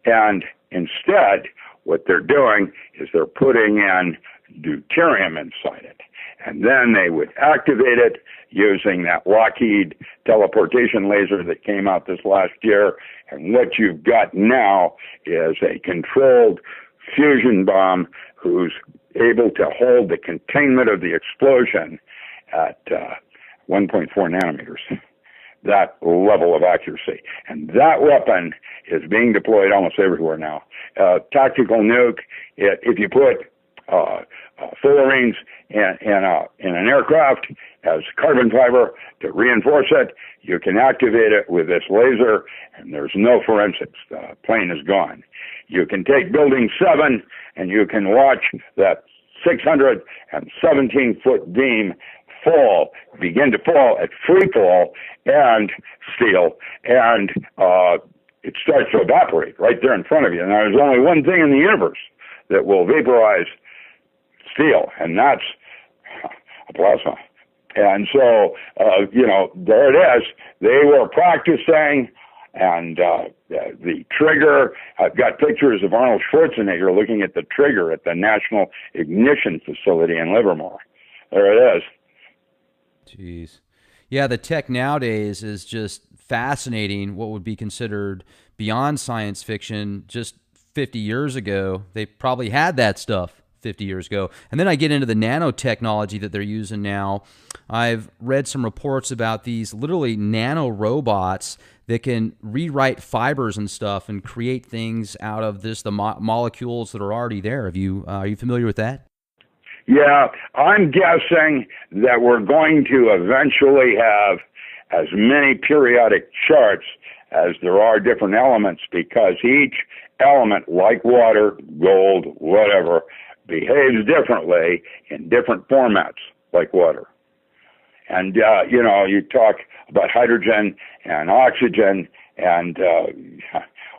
[SPEAKER 2] And instead, what they're doing is they're putting in deuterium inside it. And then they would activate it using that Lockheed teleportation laser that came out this last year. And what you've got now is a controlled fusion bomb who's able to hold the containment of the explosion at 1.4 nanometers. That level of accuracy. And that weapon is being deployed almost everywhere now. Tactical nuke, if you put fullerenes in an aircraft as carbon fiber to reinforce it, you can activate it with this laser, and there's no forensics. The plane is gone. You can take Building 7, and you can watch that 617-foot beam begin to fall at free fall and steel, and it starts to evaporate right there in front of you. Now, there's only one thing in the universe that will vaporize steel, and that's a plasma. And so, there it is. They were practicing, and the trigger, I've got pictures of Arnold Schwarzenegger looking at the trigger at the National Ignition Facility in Livermore. There it is.
[SPEAKER 1] Jeez. Yeah, the tech nowadays is just fascinating. What would be considered beyond science fiction just 50 years ago, they probably had that stuff 50 years ago. And then I get into the nanotechnology that they're using now. I've read some reports about these literally nano robots that can rewrite fibers and stuff and create things out of the molecules that are already there. Are you familiar with that?
[SPEAKER 2] Yeah, I'm guessing that we're going to eventually have as many periodic charts as there are different elements, because each element, like water, gold, whatever, behaves differently in different formats, like water. And, you talk about hydrogen and oxygen, and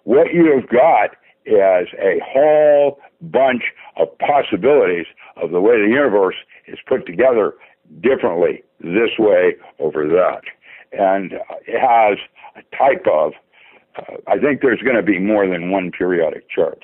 [SPEAKER 2] what you've got is a whole bunch of possibilities of the way the universe is put together differently this way over that. And it has a type of, I think there's going to be more than one periodic chart.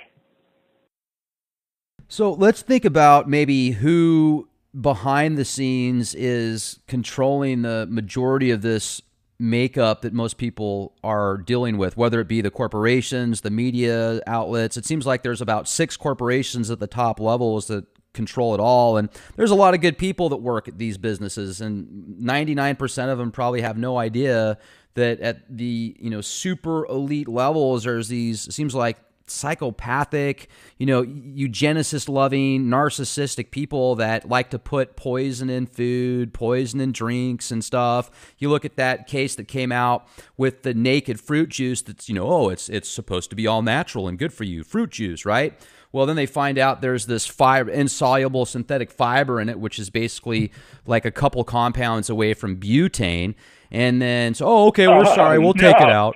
[SPEAKER 1] So let's think about maybe who behind the scenes is controlling the majority of this makeup that most people are dealing with, whether it be the corporations, the media outlets. It seems like there's about 6 corporations at the top levels that control it all, and there's a lot of good people that work at these businesses, and 99% of them probably have no idea that at the super elite levels there's these, it seems like, psychopathic, eugenicist loving, narcissistic people that like to put poison in food, poison in drinks and stuff. You look at that case that came out with the naked fruit juice that's, it's supposed to be all natural and good for you, fruit juice, right? Well, then they find out there's this insoluble synthetic fiber in it, which is basically like a couple compounds away from butane. And then, okay, we're sorry, we'll take it out.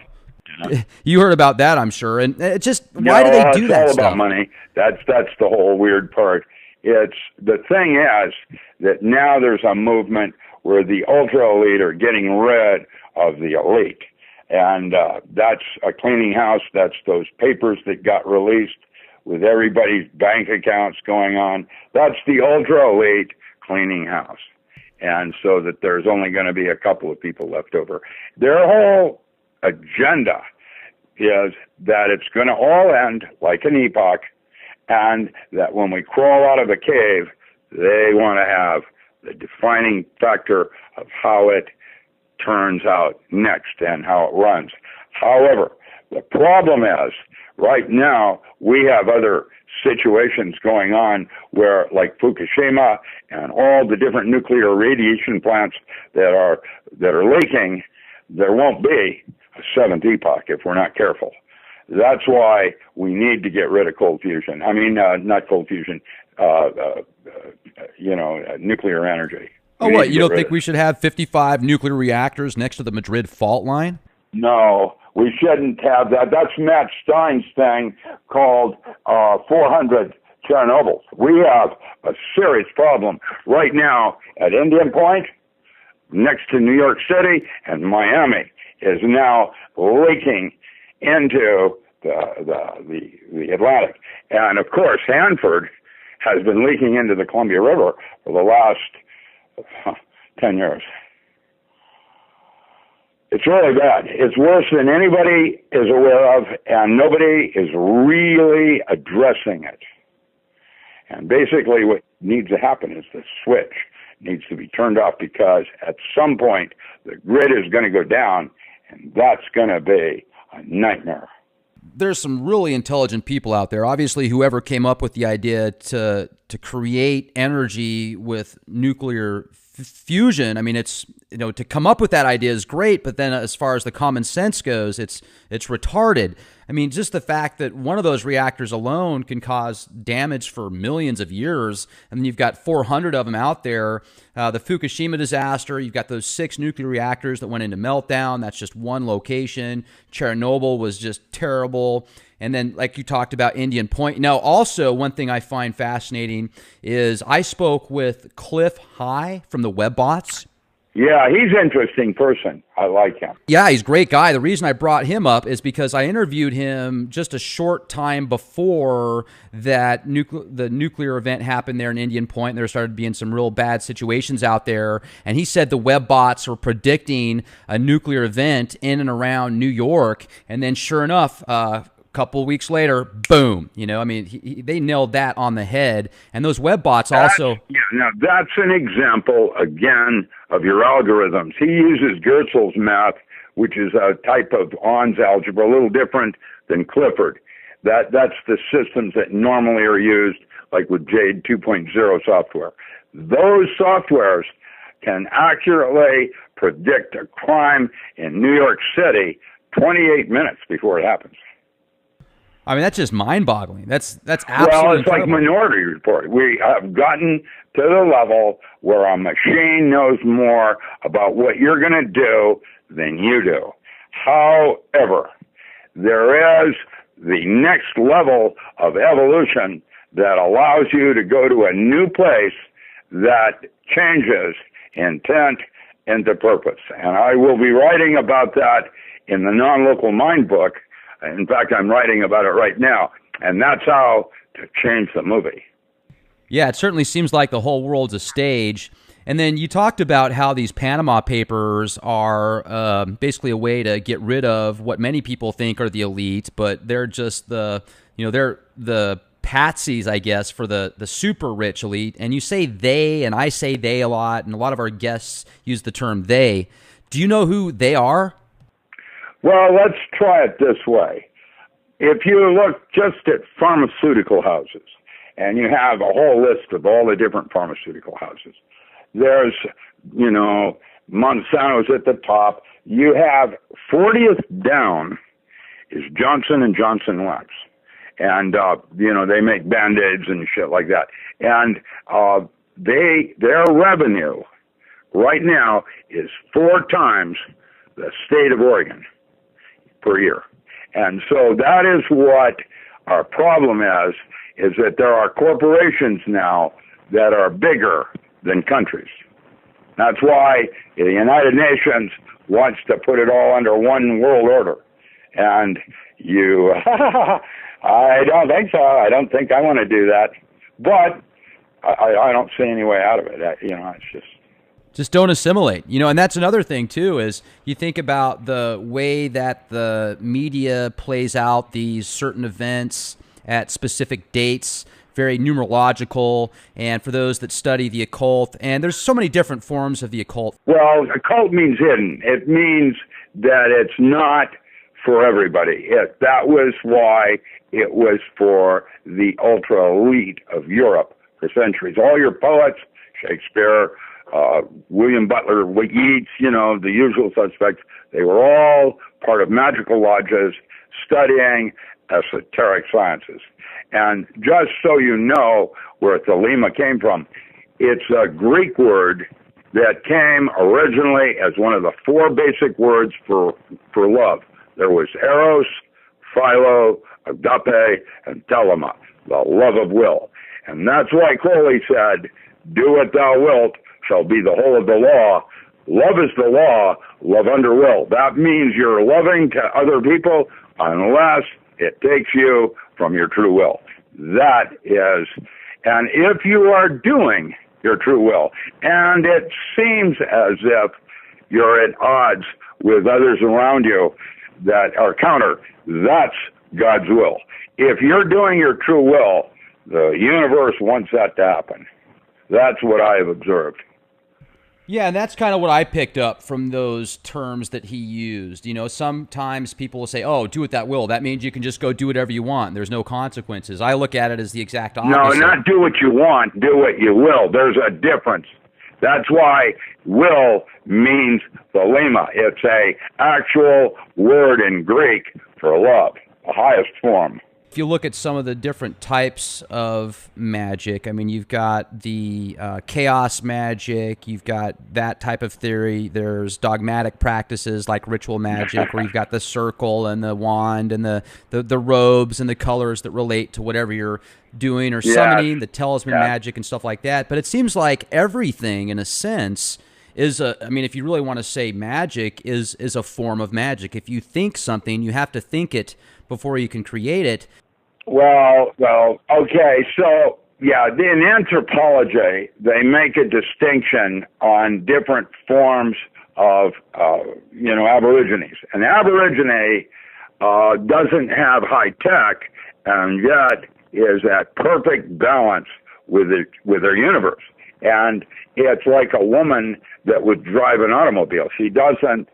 [SPEAKER 1] You heard about that, I'm sure. And why do they do that stuff?
[SPEAKER 2] It's all about money. That's the whole weird part. It's the thing is that now there's a movement where the ultra elite are getting rid of the elite, and that's a cleaning house. That's those papers that got released with everybody's bank accounts going on. That's the ultra elite cleaning house, and so that there's only going to be a couple of people left over. Their whole agenda is that it's going to all end like an epoch, and that when we crawl out of the cave, they want to have the defining factor of how it turns out next and how it runs. However, the problem is, right now, we have other situations going on where, like Fukushima and all the different nuclear radiation plants that are leaking, there won't be a seventh epoch if we're not careful. That's why we need to get rid of cold fusion. I mean, not cold fusion, nuclear energy.
[SPEAKER 1] Oh, what? You don't think we should have 55 nuclear reactors next to the Madrid fault line?
[SPEAKER 2] No, we shouldn't have that. That's Matt Stein's thing called 400 Chernobyls. We have a serious problem right now at Indian Point, next to New York City, and Miami is now leaking into the Atlantic. And of course, Hanford has been leaking into the Columbia River for the last 10 years. It's really bad. It's worse than anybody is aware of, and nobody is really addressing it. And basically what needs to happen is the switch needs to be turned off, because at some point the grid is going to go down, and that's going to be a nightmare.
[SPEAKER 1] There's some really intelligent people out there. Obviously, whoever came up with the idea to create energy with nuclear fusion, I mean, it's, to come up with that idea is great, but then as far as the common sense goes, it's retarded. I mean, just the fact that one of those reactors alone can cause damage for millions of years, and then you've got 400 of them out there. The Fukushima disaster, you've got those 6 nuclear reactors that went into meltdown. That's just one location. Chernobyl was just terrible. And then, like you talked about, Indian Point. Now, also, one thing I find fascinating is I spoke with Cliff High from the WebBots.
[SPEAKER 2] Yeah, he's an interesting person. I like him.
[SPEAKER 1] Yeah, he's a great guy. The reason I brought him up is because I interviewed him just a short time before that the nuclear event happened there in Indian Point, and there started being some real bad situations out there. And he said the WebBots were predicting a nuclear event in and around New York, and then sure enough, couple weeks later, boom. They nailed that on the head. And those WebBots also...
[SPEAKER 2] Yeah, now that's an example, again, of your algorithms. He uses Goertzel's math, which is a type of On's algebra, a little different than Clifford. That's the systems that normally are used, like with JADE 2.0 software. Those softwares can accurately predict a crime in New York City 28 minutes before it happens.
[SPEAKER 1] I mean, that's just mind-boggling. That's absolutely
[SPEAKER 2] Well, it's
[SPEAKER 1] incredible.
[SPEAKER 2] like Minority Report. We have gotten to the level where a machine knows more about what you're going to do than you do. However, there is the next level of evolution that allows you to go to a new place that changes intent into purpose. And I will be writing about that in the Non-Local Mind book. In fact, I'm writing about it right now, and that's how to change the movie.
[SPEAKER 1] Yeah, it certainly seems like the whole world's a stage. And then you talked about how these Panama Papers are basically a way to get rid of what many people think are the elite, but they're just they're the patsies, I guess, for the super rich elite. And you say they, and I say they a lot, and a lot of our guests use the term they. Do you know who they are?
[SPEAKER 2] Well, let's try it this way. If you look just at pharmaceutical houses, and you have a whole list of all the different pharmaceutical houses, there's, Monsanto's at the top. You have 40th down is Johnson & Johnson Wax. And, they make Band-Aids and shit like that. And their revenue right now is 4 times the state of Oregon per year. And so that is what our problem is that there are corporations now that are bigger than countries. That's why the United Nations wants to put it all under one world order. And I don't think so. I don't think I want to do that. But I don't see any way out of it. It's
[SPEAKER 1] just don't assimilate, and that's another thing too, is you think about the way that the media plays out these certain events at specific dates, very numerological, and for those that study the occult, and there's so many different forms of the occult.
[SPEAKER 2] Well, occult means hidden. It means that it's not for everybody. That was why it was for the ultra elite of Europe for centuries. All your poets, Shakespeare, William Butler Yeats, the usual suspects. They were all part of magical lodges studying esoteric sciences. And just so you know where thelema came from, it's a Greek word that came originally as one of the four basic words for love. There was eros, philo, agape, and thelema, the love of will. And that's why Crowley said, do what thou wilt shall be the whole of the law. Love is the law, love under will. That means you're loving to other people unless it takes you from your true will. That is, and if you are doing your true will, and it seems as if you're at odds with others around you that are counter, that's God's will. If you're doing your true will, the universe wants that to happen. That's what I have observed.
[SPEAKER 1] Yeah, and that's kind of what I picked up from those terms that he used. Sometimes people will say, oh, do what that will. That means you can just go do whatever you want. There's no consequences. I look at it as the exact opposite.
[SPEAKER 2] No, not do what you want, do what you will. There's a difference. That's why will means thelema. It's a actual word in Greek for love, the highest form.
[SPEAKER 1] If you look at some of the different types of magic, I mean, you've got the chaos magic, you've got that type of theory. There's dogmatic practices like ritual magic, where you've got the circle and the wand and the robes and the colors that relate to whatever you're doing or summoning, the talisman magic and stuff like that. But it seems like everything, in a sense, if you really want to say magic, is a form of magic. If you think something, you have to think it before you can create it.
[SPEAKER 2] Well, okay. So, in anthropology, they make a distinction on different forms of, aborigines. An aborigine doesn't have high tech and yet is at perfect balance with their universe. And it's like a woman that would drive an automobile. She doesn't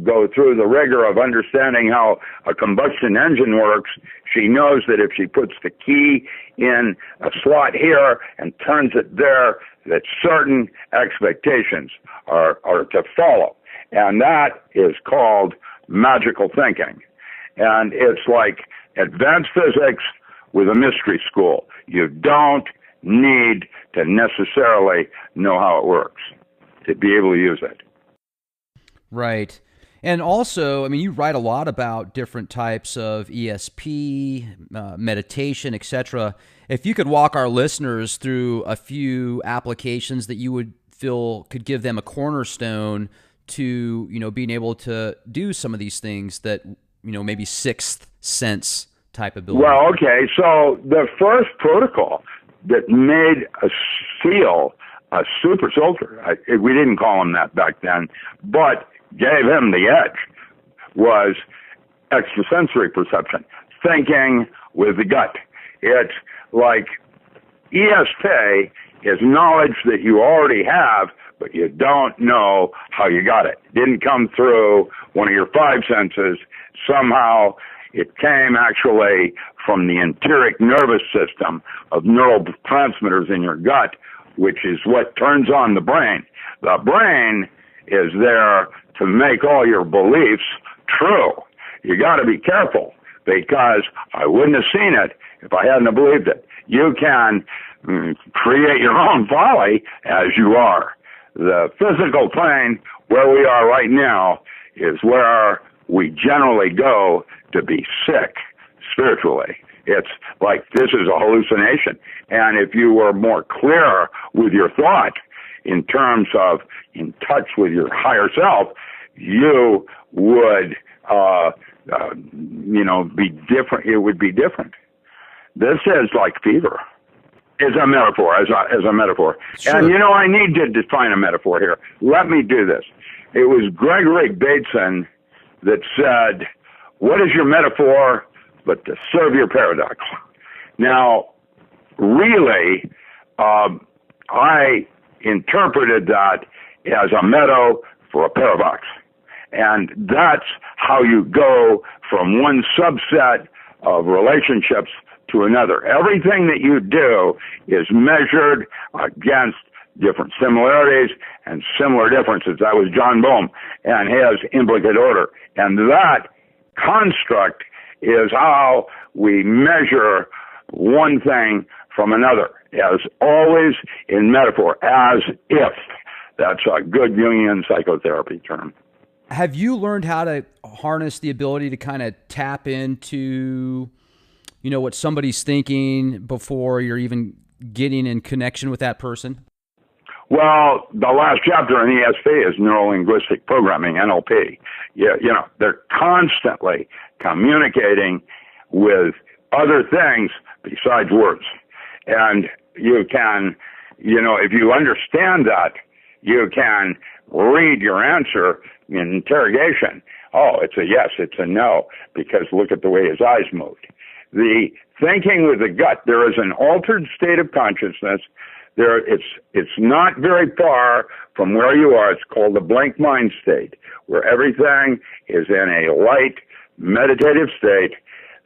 [SPEAKER 2] go through the rigor of understanding how a combustion engine works. She knows that if she puts the key in a slot here and turns it there, that certain expectations are to follow. And that is called magical thinking. And it's like advanced physics with a mystery school. You don't need to necessarily know how it works to be able to use it.
[SPEAKER 1] Right. And also, I mean, you write a lot about different types of ESP, meditation, etc. If you could walk our listeners through a few applications that you would feel could give them a cornerstone to, being able to do some of these things that, maybe sixth sense type ability.
[SPEAKER 2] Well, okay. So the first protocol that made a SEAL a super soldier, we didn't call him that back then, but gave him the edge, was extrasensory perception, thinking with the gut. It's like ESP is knowledge that you already have, but you don't know how you got it. It didn't come through one of your five senses. Somehow it came actually from the enteric nervous system of neurotransmitters in your gut, which is what turns on the brain. The brain is there to make all your beliefs true. You got to be careful, because I wouldn't have seen it if I hadn't believed it. You can create your own folly as you are. The physical plane where we are right now is where we generally go to be sick spiritually. It's like this is a hallucination. And if you were more clear with your thought in terms of in touch with your higher self, you would, be different. It would be different. This is like fever. As a metaphor, as a metaphor. Sure. And, I need to define a metaphor here. Let me do this. It was Gregory Bateson that said, what is your metaphor but to serve your paradox? Now, really, I interpreted that as a metaphor for a paradox. And that's how you go from one subset of relationships to another. Everything that you do is measured against different similarities and similar differences. That was John Bohm and his implicate order. And that construct is how we measure one thing from another, as always in metaphor, as if. That's a good Jungian psychotherapy term.
[SPEAKER 1] Have you learned how to harness the ability to kind of tap into, what somebody's thinking before you're even getting in connection with that person?
[SPEAKER 2] Well, the last chapter in ESP is neuro-linguistic programming, NLP. They're constantly communicating with other things besides words. And you can, if you understand that, you can read your answer in interrogation. Oh, it's a yes, it's a no, because look at the way his eyes moved. The thinking with the gut, there is an altered state of consciousness. It's not very far from where you are. It's called the blank mind state, where everything is in a light, meditative state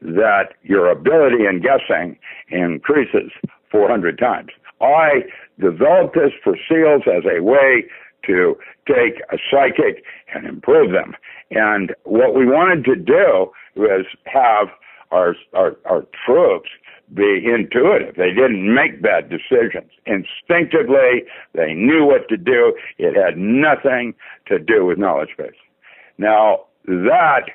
[SPEAKER 2] that your ability in guessing increases 400 times. I developed this for SEALs as a way to take a psychic and improve them. And what we wanted to do was have our troops be intuitive. They didn't make bad decisions. Instinctively, they knew what to do. It had nothing to do with knowledge base. Now, that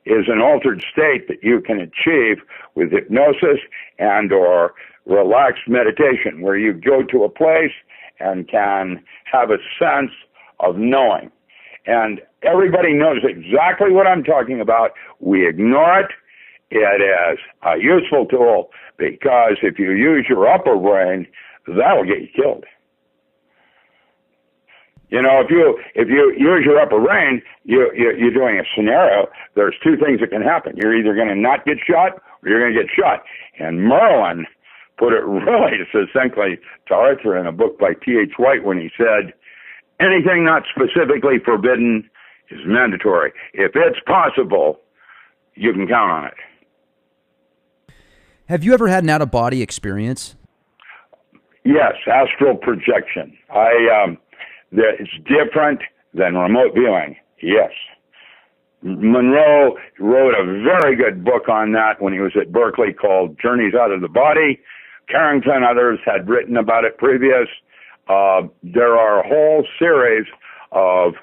[SPEAKER 2] is an altered state that you can achieve with hypnosis and or relaxed meditation, where you go to a place and can have a sense of knowing. And everybody knows exactly what I'm talking about. We ignore it. It is a useful tool because if you use your upper brain, that'll get you killed. If you use your upper brain, you're doing a scenario. There's two things that can happen. You're either going to not get shot or you're going to get shot. And Merlin put it really succinctly to Arthur in a book by T.H. White when he said, anything not specifically forbidden is mandatory. If it's possible, you can count on it.
[SPEAKER 1] Have you ever had an out-of-body experience?
[SPEAKER 2] Yes, astral projection. It's different than remote viewing. Yes. Monroe wrote a very good book on that when he was at Berkeley called Journeys Out of the Body. Carrington and others had written about it previous. There are a whole series of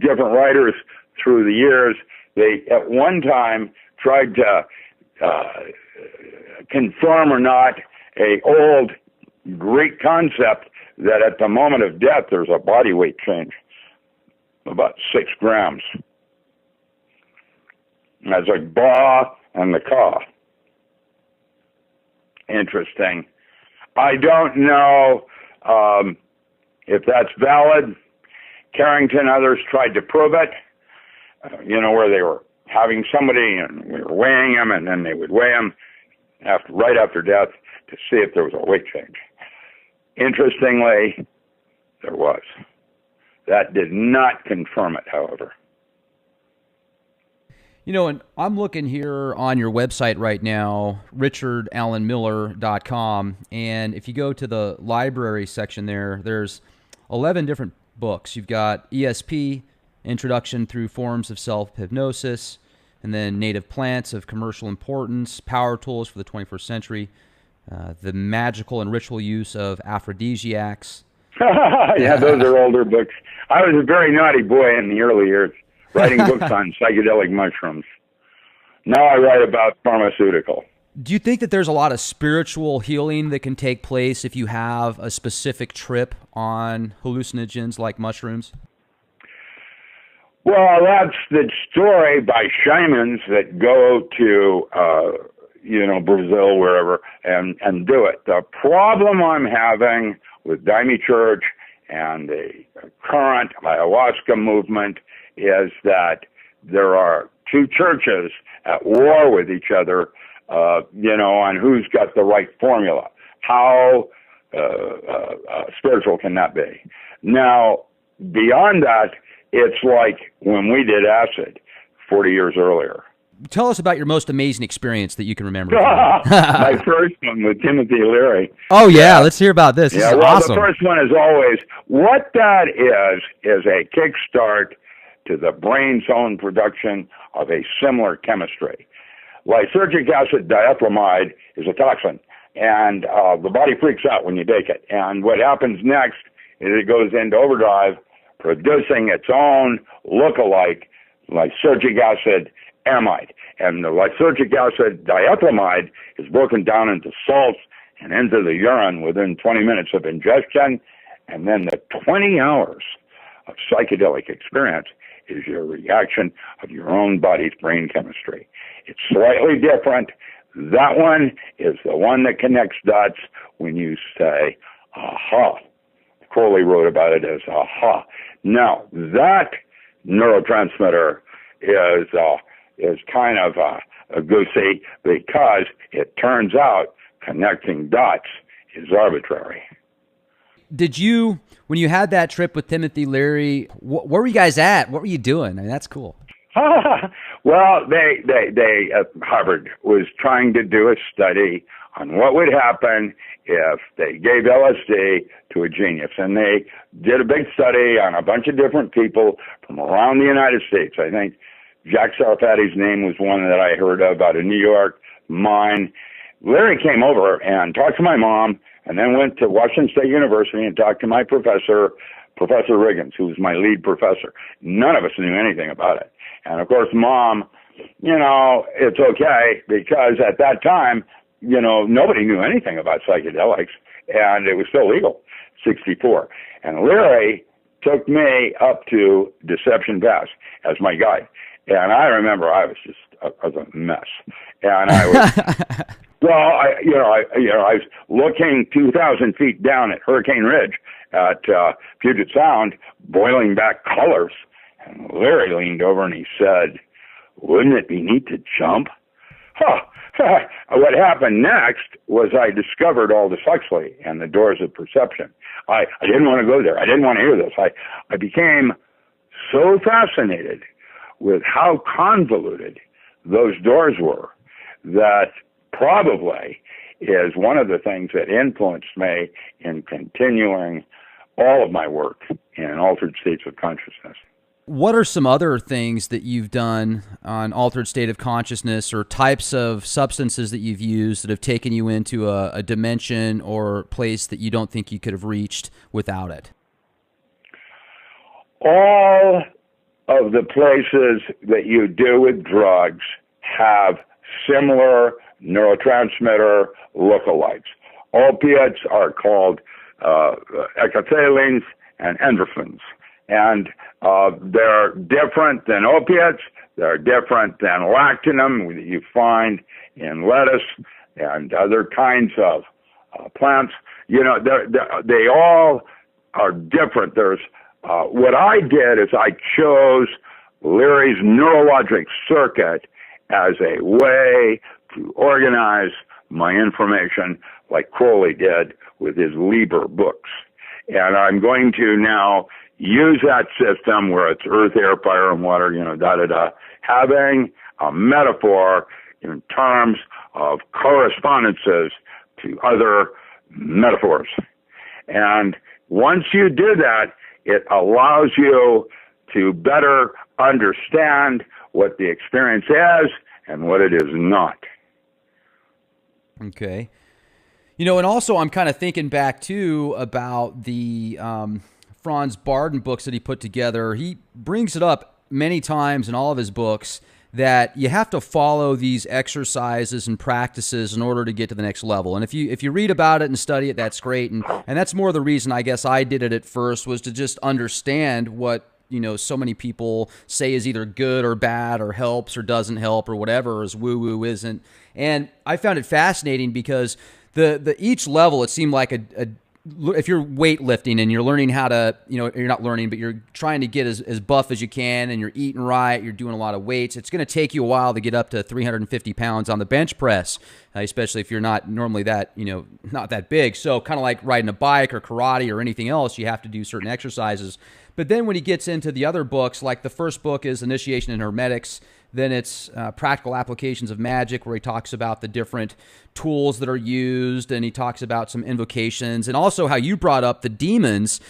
[SPEAKER 2] different writers through the years. They, at one time, tried to confirm or not a old Greek concept that at the moment of death, there's a body weight change, about 6 grams. That's like ba and the ka. Interesting. I don't know if that's valid. Carrington and others tried to prove it, where they were having somebody and we were weighing him, and then they would weigh him right after death to see if there was a weight change. Interestingly, there was. That did not confirm it, however.
[SPEAKER 1] And I'm looking here on your website right now, richardallenmiller.com, and if you go to the library section there's 11 different books. You've got ESP, Introduction Through Forms of Self-Hypnosis, and then Native Plants of Commercial Importance, Power Tools for the 21st Century, The Magical and Ritual Use of Aphrodisiacs.
[SPEAKER 2] Yeah, those are older books. I was a very naughty boy in the early years, writing books on psychedelic mushrooms. Now I write about pharmaceutical.
[SPEAKER 1] Do you think that there's a lot of spiritual healing that can take place if you have a specific trip on hallucinogens like mushrooms?
[SPEAKER 2] Well, that's the story by shamans that go to, Brazil, wherever, and do it. The problem I'm having with Daime Church and the current ayahuasca movement is that there are two churches at war with each other, on who's got the right formula. How spiritual can that be? Now, beyond that, it's like when we did acid 40 years earlier.
[SPEAKER 1] tell us about your most amazing experience that you can remember.
[SPEAKER 2] My first one with Timothy Leary.
[SPEAKER 1] Oh, yeah. Let's hear about this. This is awesome.
[SPEAKER 2] The first one is always, what that is a kickstart to the brain's own production of a similar chemistry. Lysergic acid diethylamide is a toxin, and the body freaks out when you take it. And what happens next is it goes into overdrive, producing its own look-alike lysergic acid amide. And the lysergic acid diethylamide is broken down into salts and into the urine within 20 minutes of ingestion. And then the 20 hours of psychedelic experience is your reaction of your own body's brain chemistry. It's slightly different. That one is the one that connects dots when you say, aha. Crowley wrote about it as aha. Now, that neurotransmitter is kind of goosey because it turns out connecting dots is arbitrary.
[SPEAKER 1] Did you, when you had that trip with Timothy Leary, where were you guys at? What were you doing? I mean, that's cool.
[SPEAKER 2] Well, they Harvard was trying to do a study on what would happen if they gave LSD to a genius. And they did a big study on a bunch of different people from around the United States. I think Jack Sarfati's name was one that I heard of out of New York, mine. Larry came over and talked to my mom, and then went to Washington State University and talked to my professor, Professor Riggins, who was my lead professor. None of us knew anything about it. And of course, Mom, it's okay, because at that time, nobody knew anything about psychedelics, and it was still legal, 64. And Leary took me up to Deception Pass as my guide. And I remember I was a mess. And I was, I was looking 2,000 feet down at Hurricane Ridge at Puget Sound, boiling back colors. And Larry leaned over and he said, "Wouldn't it be neat to jump?" What happened next was I discovered Aldous Huxley and the Doors of Perception. I didn't want to go there. I didn't want to hear this. I became so fascinated with how convoluted those doors were that probably is one of the things that influenced me in continuing all of my work in altered states of consciousness.
[SPEAKER 1] What are some other things that you've done on altered state of consciousness, or types of substances that you've used that have taken you into a dimension or place that you don't think you could have reached without it?
[SPEAKER 2] All of the places that you do with drugs have similar neurotransmitter lookalikes. Opiates are called ecothalines and endorphins. And they're different than opiates. They're different than lactinum that you find in lettuce and other kinds of plants. They all are different. There's what I did is I chose Leary's neurologic circuit as a way to organize my information like Crowley did with his Liber books. And I'm going to now use that system where it's earth, air, fire, and water, having a metaphor in terms of correspondences to other metaphors. And once you do that, it allows you to better understand what the experience is and what it is not.
[SPEAKER 1] Okay. And also I'm kind of thinking back too about the Franz Barden books that he put together. He brings it up many times in all of his books that you have to follow these exercises and practices in order to get to the next level. And if you read about it and study it, that's great. And that's more the reason I guess I did it at first, was to just understand what so many people say is either good or bad or helps or doesn't help or whatever, is woo-woo isn't. And I found it fascinating because the each level, it seemed like if you're weightlifting and you're learning how to, you're not learning, but you're trying to get as buff as you can, and you're eating right, you're doing a lot of weights, it's going to take you a while to get up to 350 pounds on the bench press, especially if you're not normally that, not that big. So kind of like riding a bike or karate or anything else, you have to do certain exercises. But then when he gets into the other books, like the first book is Initiation in Hermetics, Then it's practical applications of magic, where he talks about the different tools that are used, and he talks about some invocations, and also how you brought up the demons.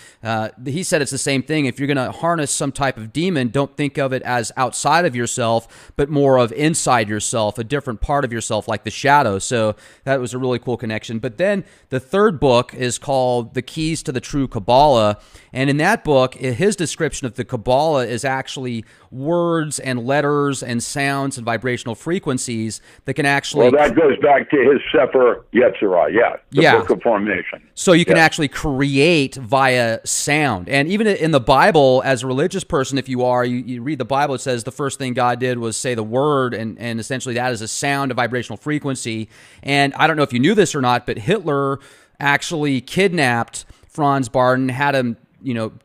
[SPEAKER 1] He said it's the same thing. If you're going to harness some type of demon, don't think of it as outside of yourself, but more of inside yourself, a different part of yourself, like the shadow. So that was a really cool connection. But then the third book is called The Keys to the True Kabbalah, and in that book, his description of the Kabbalah is actually words and letters and sounds and vibrational frequencies that can actually...
[SPEAKER 2] Well, that goes back to his Sefer Yetzirah, the Book of Formation.
[SPEAKER 1] So you can actually create via sound. And even in the Bible, as a religious person, if you are, you read the Bible, it says the first thing God did was say the word, and essentially that is a sound, a vibrational frequency. And I don't know if you knew this or not, but Hitler actually kidnapped Franz Barden, had him,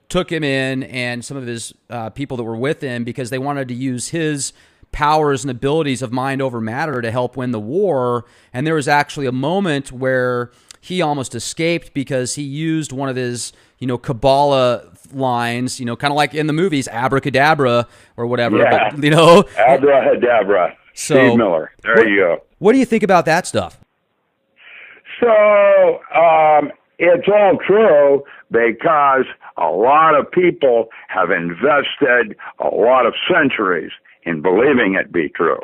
[SPEAKER 1] took him in, and some of his people that were with him, because they wanted to use his powers and abilities of mind over matter to help win the war. And there was actually a moment where he almost escaped because he used one of his, Kabbalah lines, kind of like in the movies, abracadabra or whatever.
[SPEAKER 2] Yeah.
[SPEAKER 1] But,
[SPEAKER 2] Abracadabra.
[SPEAKER 1] So,
[SPEAKER 2] Steve Miller. There you go.
[SPEAKER 1] What do you think about that stuff?
[SPEAKER 2] So, it's all true because a lot of people have invested a lot of centuries in believing it be true.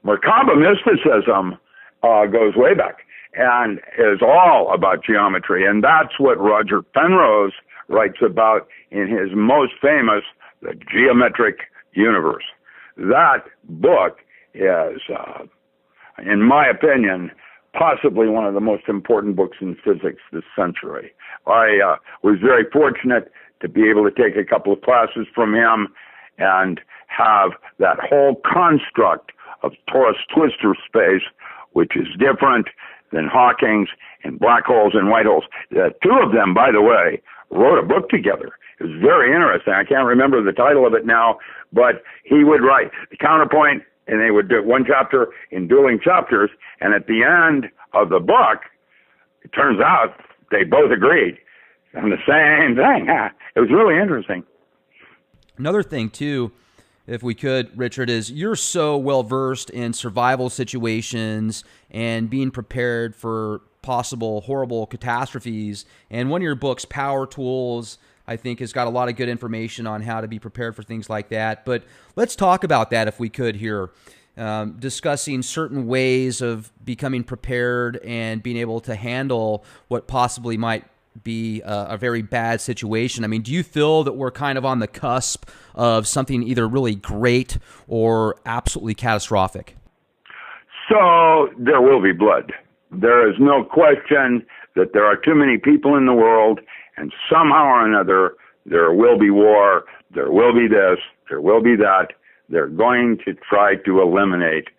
[SPEAKER 2] Merkaba mysticism goes way back and is all about geometry, and that's what Roger Penrose writes about in his most famous, The Geometric Universe. That book is, in my opinion, possibly one of the most important books in physics this century. I was very fortunate to be able to take a couple of classes from him and have that whole construct of torus twistor space, which is different than Hawking's and black holes and white holes. Two of them, by the way, wrote a book together. It was very interesting. I can't remember the title of it now, but he would write the counterpoint, and they would do one chapter in dueling chapters, and at the end of the book, it turns out they both agreed on the same thing. It was really interesting.
[SPEAKER 1] Another thing, too, if we could, Richard, is you're so well-versed in survival situations and being prepared for possible horrible catastrophes. And one of your books, Power Tools, I think has got a lot of good information on how to be prepared for things like that. But let's talk about that if we could here, discussing certain ways of becoming prepared and being able to handle what possibly might be a very bad situation. I mean, do you feel that we're kind of on the cusp of something either really great or absolutely catastrophic?
[SPEAKER 2] So there will be blood. There is no question that there are too many people in the world, and somehow or another there will be war, there will be this, there will be that. They're going to try to eliminate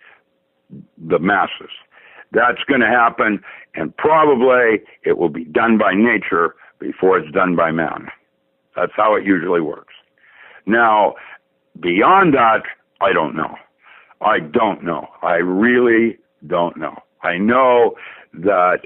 [SPEAKER 2] the masses. That's going to happen, and probably it will be done by nature before it's done by man. That's how it usually works. Now, beyond that, I don't know. I don't know. I really don't know. I know that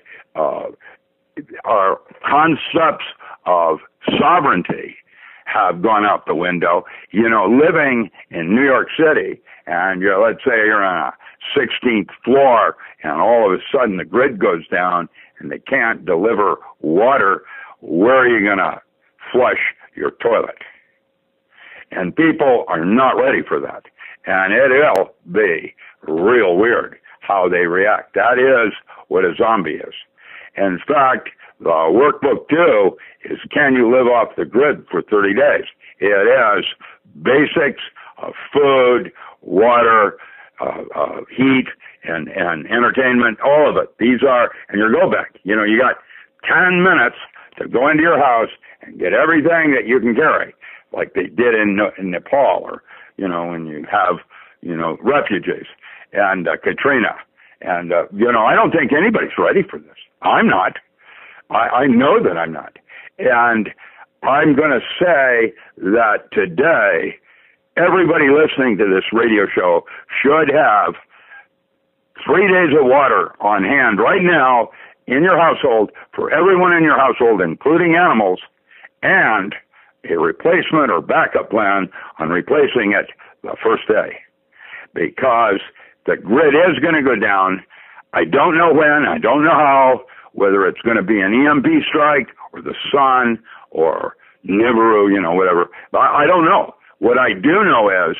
[SPEAKER 2] our concepts of sovereignty have gone out the window. Living in New York City, and let's say you're on a 16th floor, and all of a sudden the grid goes down, and they can't deliver water, where are you going to flush your toilet? And people are not ready for that. And it'll be real weird how they react. That is what a zombie is. In fact, the workbook 2 is Can You Live Off the Grid for 30 Days? It is basics of food, water, heat, and entertainment, all of it. These are, and your go back. You got 10 minutes to go into your house and get everything that you can carry, like they did in Nepal, or, when you have, refugees, and Katrina. And, I don't think anybody's ready for this. I'm not. I know that I'm not. And I'm going to say that today, everybody listening to this radio show should have 3 days of water on hand right now in your household, for everyone in your household, including animals, and a replacement or backup plan on replacing it the first day, because the grid is going to go down. I don't know when, I don't know how, whether it's going to be an EMP strike or the sun or Nibiru, whatever. I don't know. What I do know is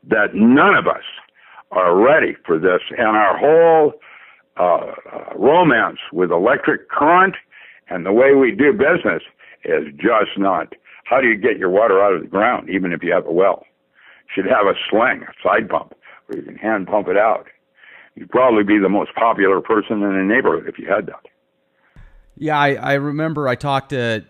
[SPEAKER 2] that none of us are ready for this, and our whole romance with electric current and the way we do business is just not. How do you get your water out of the ground, even if you have a well? You should have a sling, a side pump, where you can hand pump it out. You'd probably be the most popular person in the neighborhood if you had that.
[SPEAKER 1] Yeah, I remember I talked to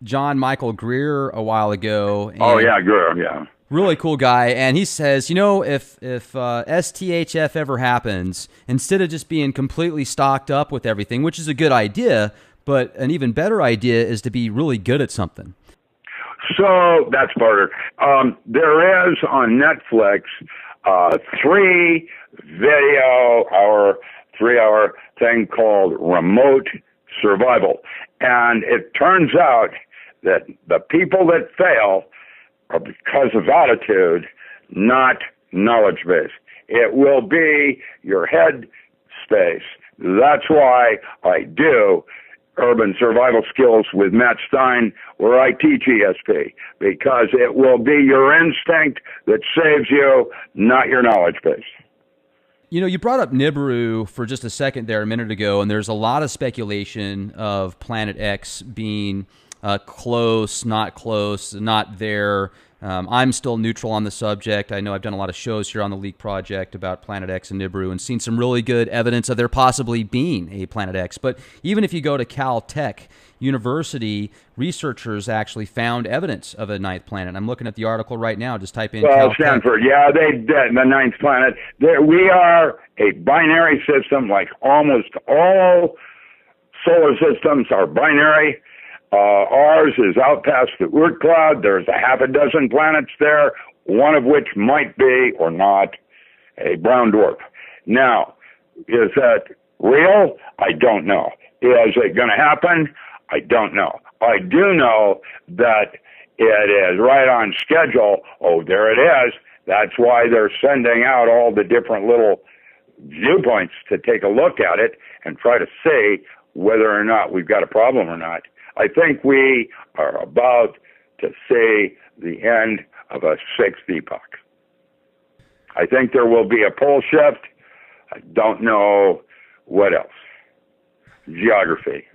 [SPEAKER 1] John Michael Greer a while ago.
[SPEAKER 2] Oh, yeah, Greer, yeah.
[SPEAKER 1] Really cool guy, and he says, if STHF ever happens, instead of just being completely stocked up with everything, which is a good idea, but an even better idea is to be really good at something.
[SPEAKER 2] So that's barter. There is on Netflix 3-hour thing called Remote Survival, and it turns out that the people that fail are because of attitude, not knowledge base. It will be your head space. That's why I do urban survival skills with Matt Stein, where I teach ESP, because it will be your instinct that saves you, not your knowledge base.
[SPEAKER 1] You brought up Nibiru for just a second there a minute ago, and there's a lot of speculation of Planet X being close, not there. I'm still neutral on the subject. I know I've done a lot of shows here on the Leak Project about Planet X and Nibiru and seen some really good evidence of there possibly being a Planet X. But even if you go to Caltech University, researchers actually found evidence of a ninth planet. I'm looking at the article right now. Just type in Caltech.
[SPEAKER 2] Stanford, yeah, they did, the ninth planet. We are a binary system, like almost all solar systems are binary. Ours is out past the Oort cloud. There's a half a dozen planets there, one of which might be or not a brown dwarf. Now, is that real? I don't know. Is it going to happen? I don't know. I do know that it is right on schedule. Oh, there it is. That's why they're sending out all the different little viewpoints to take a look at it and try to see whether or not we've got a problem or not. I think we are about to see the end of a sixth epoch. I think there will be a pole shift. I don't know what else. Geography.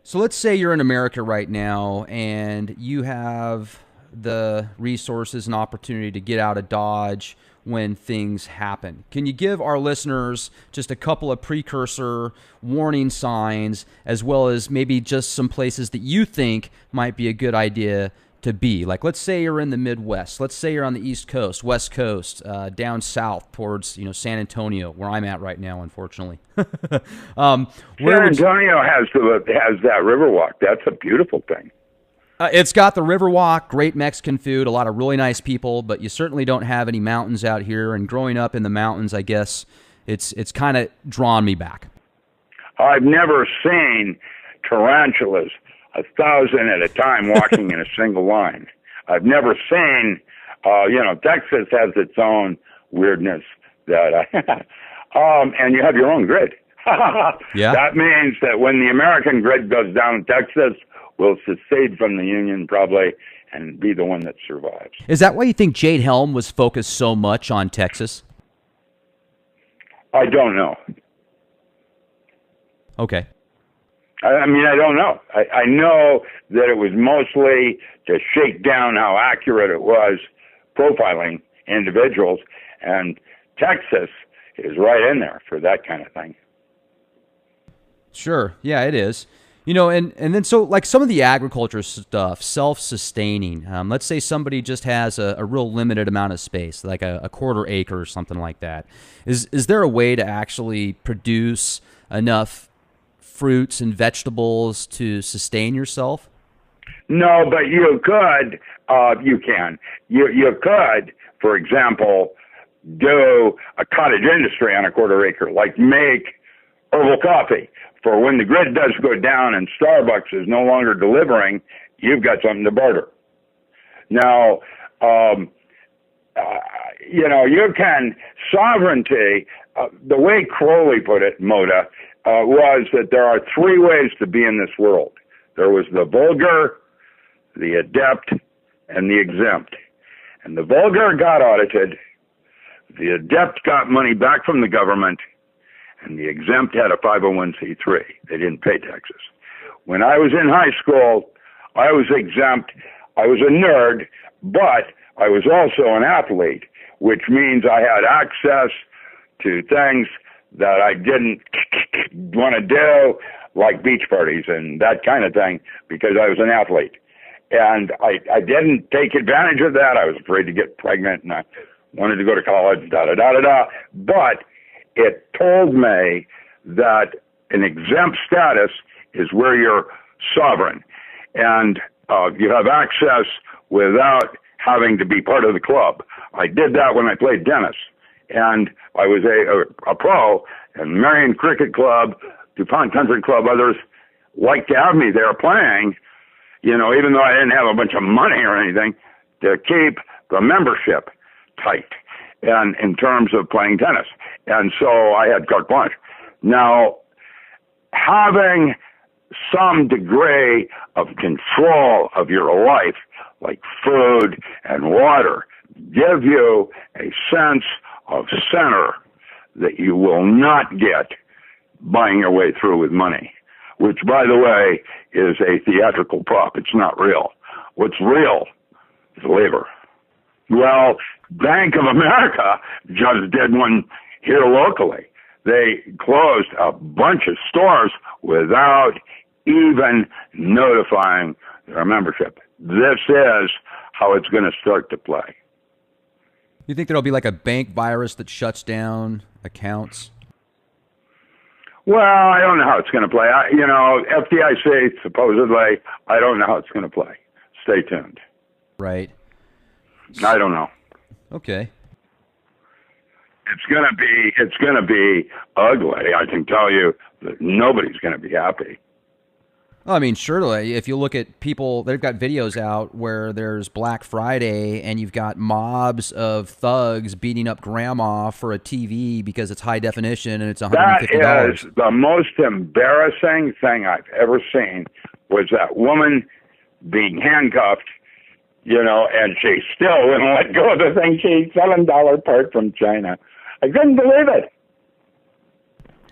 [SPEAKER 1] So let's say you're in America right now and you have the resources and opportunity to get out of Dodge when things happen. Can you give our listeners just a couple of precursor warning signs, as well as maybe just some places that you think might be a good idea to be? Like, let's say you're in the Midwest. Let's say you're on the East Coast, West Coast, down south towards San Antonio, where I'm at right now, unfortunately.
[SPEAKER 2] San Antonio has that Riverwalk. That's a beautiful thing.
[SPEAKER 1] It's got the Riverwalk, great Mexican food, a lot of really nice people, but you certainly don't have any mountains out here. And growing up in the mountains, I guess it's kind of drawn me back. I've
[SPEAKER 2] never seen tarantulas 1,000 at a time walking in a single line. I've never seen, Texas has its own weirdness and you have your own grid.
[SPEAKER 1] Yeah.
[SPEAKER 2] That means that when the American grid goes down in Texas, we'll secede from the Union probably and be the one that survives.
[SPEAKER 1] Is that why you think Jade Helm was focused so much on Texas?
[SPEAKER 2] I don't know.
[SPEAKER 1] Okay.
[SPEAKER 2] I mean, I don't know. I know that it was mostly to shake down how accurate it was profiling individuals, and Texas is right in there for that kind of thing.
[SPEAKER 1] Sure. Yeah, it is. And then so like some of the agriculture stuff, self-sustaining. Let's say somebody just has a real limited amount of space, like a quarter acre or something like that. Is there a way to actually produce enough fruits and vegetables to sustain yourself?
[SPEAKER 2] No, but you could. You can. You could, for example, do a cottage industry on a quarter acre, like make herbal coffee. For when the grid does go down and Starbucks is no longer delivering you've got something to barter. Now, you can, sovereignty, the way Crowley put it, Moda, was that there are three ways to be in this world. There was the vulgar, the adept, and the exempt. And the vulgar got audited, the adept got money back from the government, and the exempt had a 501c3. They didn't pay taxes. When I was in high school, I was exempt. I was a nerd, but I was also an athlete, which means I had access to things that I didn't want to do, like beach parties and that kind of thing, because I was an athlete. And I didn't take advantage of that. I was afraid to get pregnant, and I wanted to go to college, da-da-da-da-da. But it told me that an exempt status is where you're sovereign, and you have access without having to be part of the club. I did that when I played tennis, and I was a pro, and Marion Cricket Club, DuPont Country Club, others liked to have me there playing, even though I didn't have a bunch of money or anything, to keep the membership tight, and in terms of playing tennis. And so I had carte blanche. Now, having some degree of control of your life, like food and water, give you a sense of center that you will not get buying your way through with money, which, by the way, is a theatrical prop. It's not real. What's real is labor. Well, Bank of America just did one here locally. They closed a bunch of stores without even notifying their membership. This is how it's going to start to play.
[SPEAKER 1] You think there'll be like a bank virus that shuts down accounts?
[SPEAKER 2] Well, I don't know how it's going to play. FDIC, supposedly, I don't know how it's going to play. Stay tuned.
[SPEAKER 1] Right.
[SPEAKER 2] I don't know.
[SPEAKER 1] Okay.
[SPEAKER 2] It's going to be ugly. I can tell you that nobody's going to be happy.
[SPEAKER 1] Well, I mean, surely, if you look at people, they've got videos out where there's Black Friday and you've got mobs of thugs beating up grandma for a TV because it's high definition and it's $150.
[SPEAKER 2] That is the most embarrassing thing I've ever seen, was that woman being handcuffed, and she still wouldn't let go of the thing. She $7 part from China. I couldn't believe it.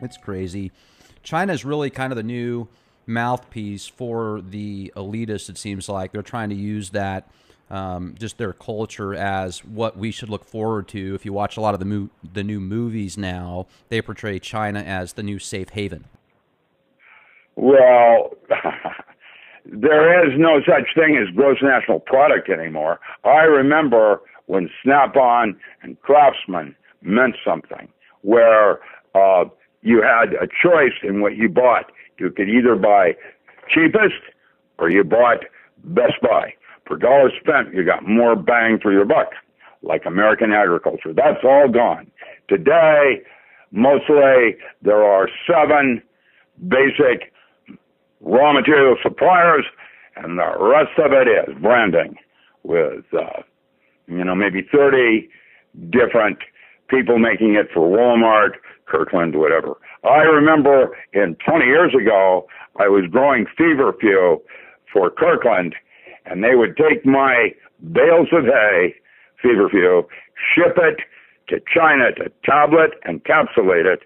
[SPEAKER 1] It's crazy. China's really kind of the new mouthpiece for the elitists, it seems like. They're trying to use that, just their culture, as what we should look forward to. If you watch a lot of the new movies now, they portray China as the new safe haven.
[SPEAKER 2] Well, there is no such thing as gross national product anymore. I remember when Snap-on and Craftsman meant something, where you had a choice in what you bought. You could either buy cheapest or you bought Best Buy. Per dollar spent, you got more bang for your buck, like American agriculture. That's all gone. Today, mostly there are 7 basic raw material suppliers, and the rest of it is branding with, maybe 30 different people making it for Walmart, Kirkland, whatever. I remember 20 years ago, I was growing feverfew for Kirkland, and they would take my bales of hay, feverfew, ship it to China to tablet and capsulate it,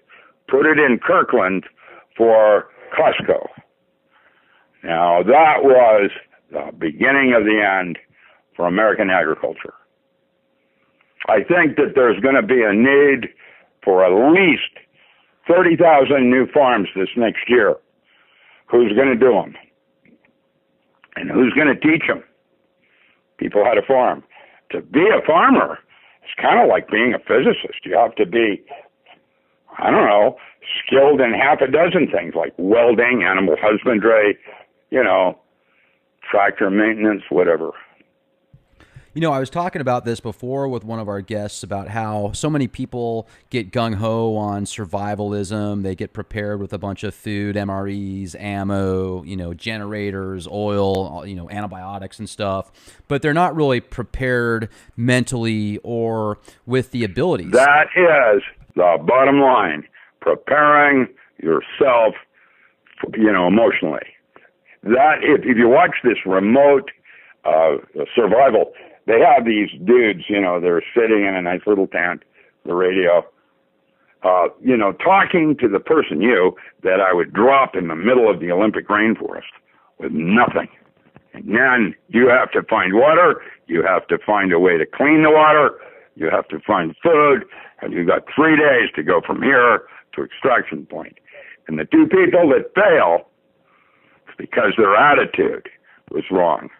[SPEAKER 2] put it in Kirkland for Costco. Now, that was the beginning of the end for American agriculture. I think that there's going to be a need for at least 30,000 new farms this next year. Who's going to do them? And who's going to teach them? People how to farm. To be a farmer, it's kind of like being a physicist. You have to be, skilled in half a dozen things like welding, animal husbandry, tractor maintenance, whatever.
[SPEAKER 1] You know, I was talking about this before with one of our guests about how so many people get gung-ho on survivalism. They get prepared with a bunch of food, MREs, ammo, generators, oil, antibiotics and stuff. But they're not really prepared mentally or with the abilities.
[SPEAKER 2] That is the bottom line. Preparing yourself, emotionally. That if you watch this remote survival, they have these dudes, they're sitting in a nice little tent, the radio, talking to the person, that I would drop in the middle of the Olympic rainforest with nothing. And then you have to find water, you have to find a way to clean the water, you have to find food, and you've got 3 days to go from here to extraction point. And the two people that fail, it's because their attitude was wrong.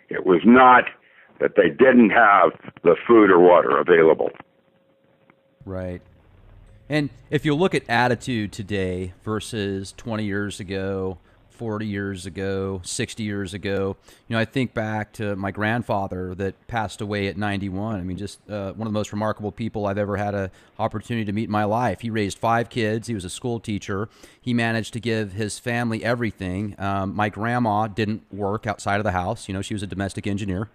[SPEAKER 2] It was not that they didn't have the food or water available.
[SPEAKER 1] Right. And if you look at attitude today versus 20 years ago, 40 years ago, 60 years ago, I think back to my grandfather that passed away at 91. I mean, just one of the most remarkable people I've ever had an opportunity to meet in my life. He raised 5 kids. He was a school teacher. He managed to give his family everything. My grandma didn't work outside of the house. She was a domestic engineer.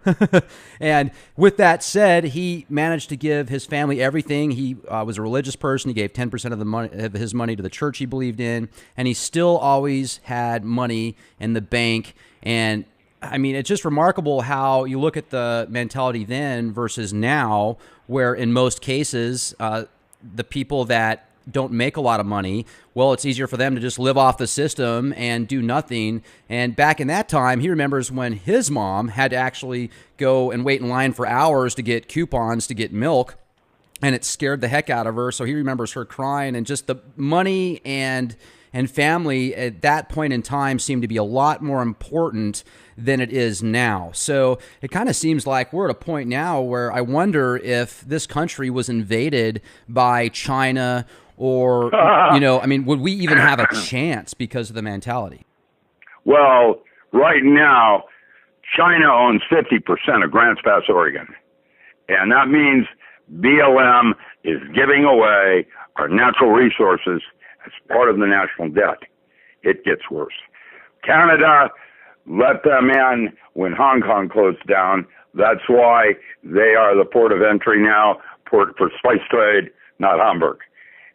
[SPEAKER 1] And with that said, he managed to give his family everything. He was a religious person. He gave 10% of his money to the church he believed in, and he still always had money in the bank. And I mean, it's just remarkable how you look at the mentality then versus now, where in most cases, the people that don't make a lot of money, well, it's easier for them to just live off the system and do nothing. And back in that time, he remembers when his mom had to actually go and wait in line for hours to get coupons to get milk, and it scared the heck out of her. So he remembers her crying, and just the money and family at that point in time seemed to be a lot more important than it is now. So it kind of seems like we're at a point now where I wonder if this country was invaded by China or, would we even have a chance because of the mentality?
[SPEAKER 2] Well, right now, China owns 50% of Grants Pass, Oregon. And that means BLM is giving away our natural resources as part of the national debt. It gets worse. Canada let them in when Hong Kong closed down. That's why they are the port of entry now, port for spice trade, not Hamburg.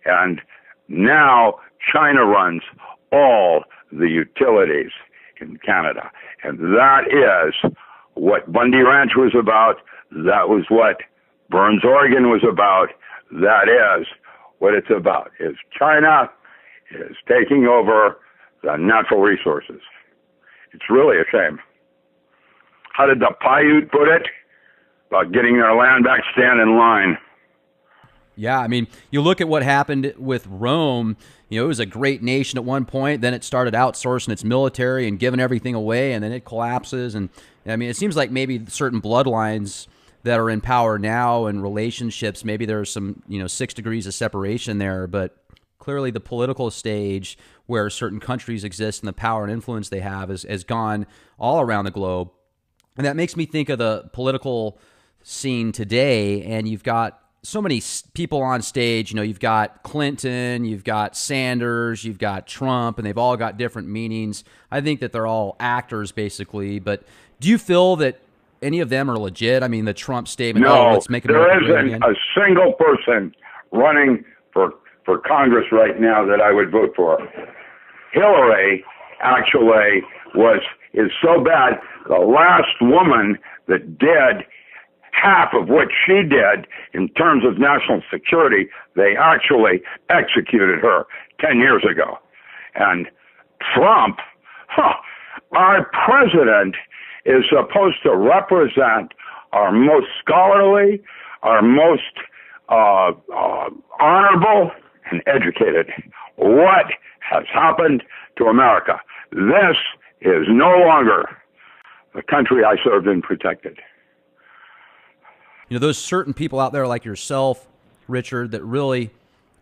[SPEAKER 2] And now China runs all the utilities in Canada. And that is what Bundy Ranch was about. That was what Burns, Oregon was about. That is what it's about, is China is taking over the natural resources. It's really a shame. How did the Paiute put it? About getting their land back, stand in line.
[SPEAKER 1] Yeah, I mean, you look at what happened with Rome. It was a great nation at one point. Then it started outsourcing its military and giving everything away, and then it collapses. And I mean, it seems like maybe certain bloodlines that are in power now and relationships, maybe there's some, 6 degrees of separation there, but clearly the political stage where certain countries exist and the power and influence they have has gone all around the globe. And that makes me think of the political scene today, and you've got so many people on stage. You've got Clinton, you've got Sanders, you've got Trump, and they've all got different meanings. I think that they're all actors, basically. But do you feel that any of them are legit? I mean, the Trump statement,
[SPEAKER 2] no,
[SPEAKER 1] let's make America great again.
[SPEAKER 2] There isn't a single person running for Congress right now that I would vote for. Hillary actually is so bad. The last woman that did half of what she did in terms of national security, they actually executed her 10 years ago. And Trump, our president, is supposed to represent our most scholarly, our most honorable and educated. What has happened to America? This is no longer the country I served and protected.
[SPEAKER 1] Those certain people out there like yourself, Richard, that really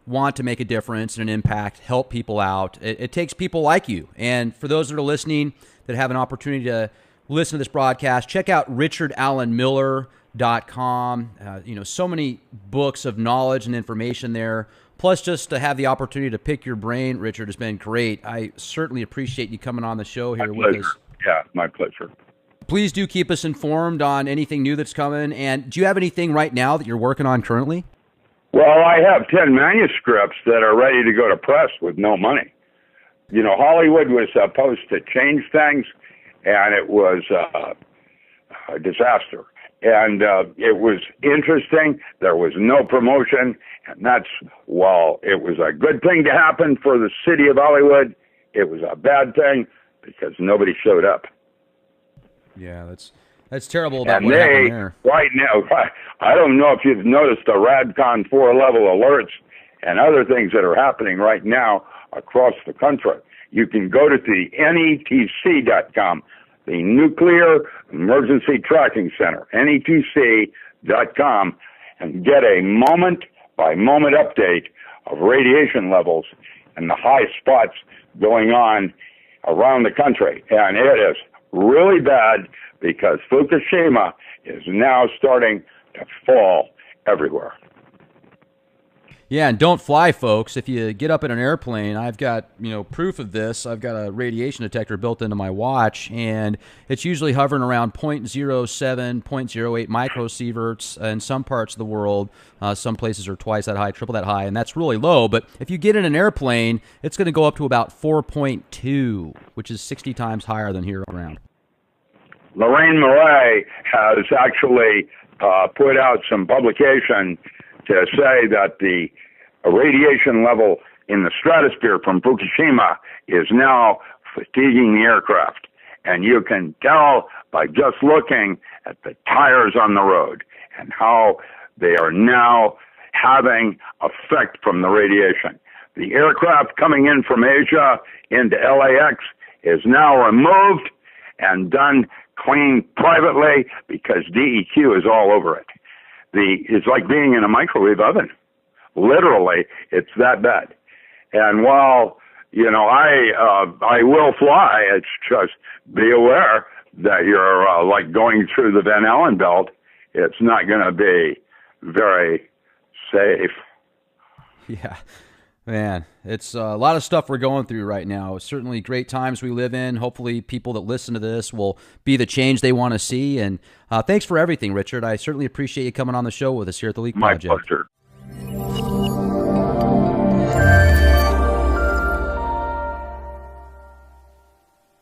[SPEAKER 1] want to make a difference and an impact, help people out. It takes people like you. And for those that are listening that have an opportunity to listen to this broadcast, check out Richard Allen Miller, So many books of knowledge and information there. Plus, just to have the opportunity to pick your brain, Richard, has been great. I certainly appreciate you coming on the show here with us.
[SPEAKER 2] Yeah, my pleasure.
[SPEAKER 1] Please do keep us informed on anything new that's coming. And do you have anything right now that you're working on currently?
[SPEAKER 2] Well, I have 10 manuscripts that are ready to go to press with no money. Hollywood was supposed to change things, and it was a disaster. And it was interesting. There was no promotion, and while it was a good thing to happen for the city of Hollywood, it was a bad thing because nobody showed up.
[SPEAKER 1] Yeah, that's terrible about what happened there.
[SPEAKER 2] Right now, I don't know if you've noticed the RADCON 4 level alerts and other things that are happening right now across the country. You can go to the NETC.com, the Nuclear Emergency Tracking Center, NETC.com, and get a moment-by-moment update of radiation levels and the high spots going on around the country. And it is really bad because Fukushima is now starting to fall everywhere.
[SPEAKER 1] Yeah, and don't fly, folks. If you get up in an airplane, I've got, proof of this. I've got a radiation detector built into my watch, and it's usually hovering around 0.07, 0.08 microsieverts in some parts of the world. Some places are twice that high, triple that high, and that's really low. But if you get in an airplane, it's going to go up to about 4.2, which is 60 times higher than here around.
[SPEAKER 2] Lorraine Murray has actually put out some publication to say that the radiation level in the stratosphere from Fukushima is now fatiguing the aircraft. And you can tell by just looking at the tires on the road and how they are now having effect from the radiation. The aircraft coming in from Asia into LAX is now removed and done clean privately because DEQ is all over it. It's like being in a microwave oven. Literally, it's that bad. And while, I will fly, it's just be aware that you're like going through the Van Allen belt. It's not going to be very safe.
[SPEAKER 1] Yeah. Man, it's a lot of stuff we're going through right now. Certainly great times we live in. Hopefully people that listen to this will be the change they want to see. And thanks for everything, Richard. I certainly appreciate you coming on the show with us here at the Leak Project.
[SPEAKER 2] My pleasure.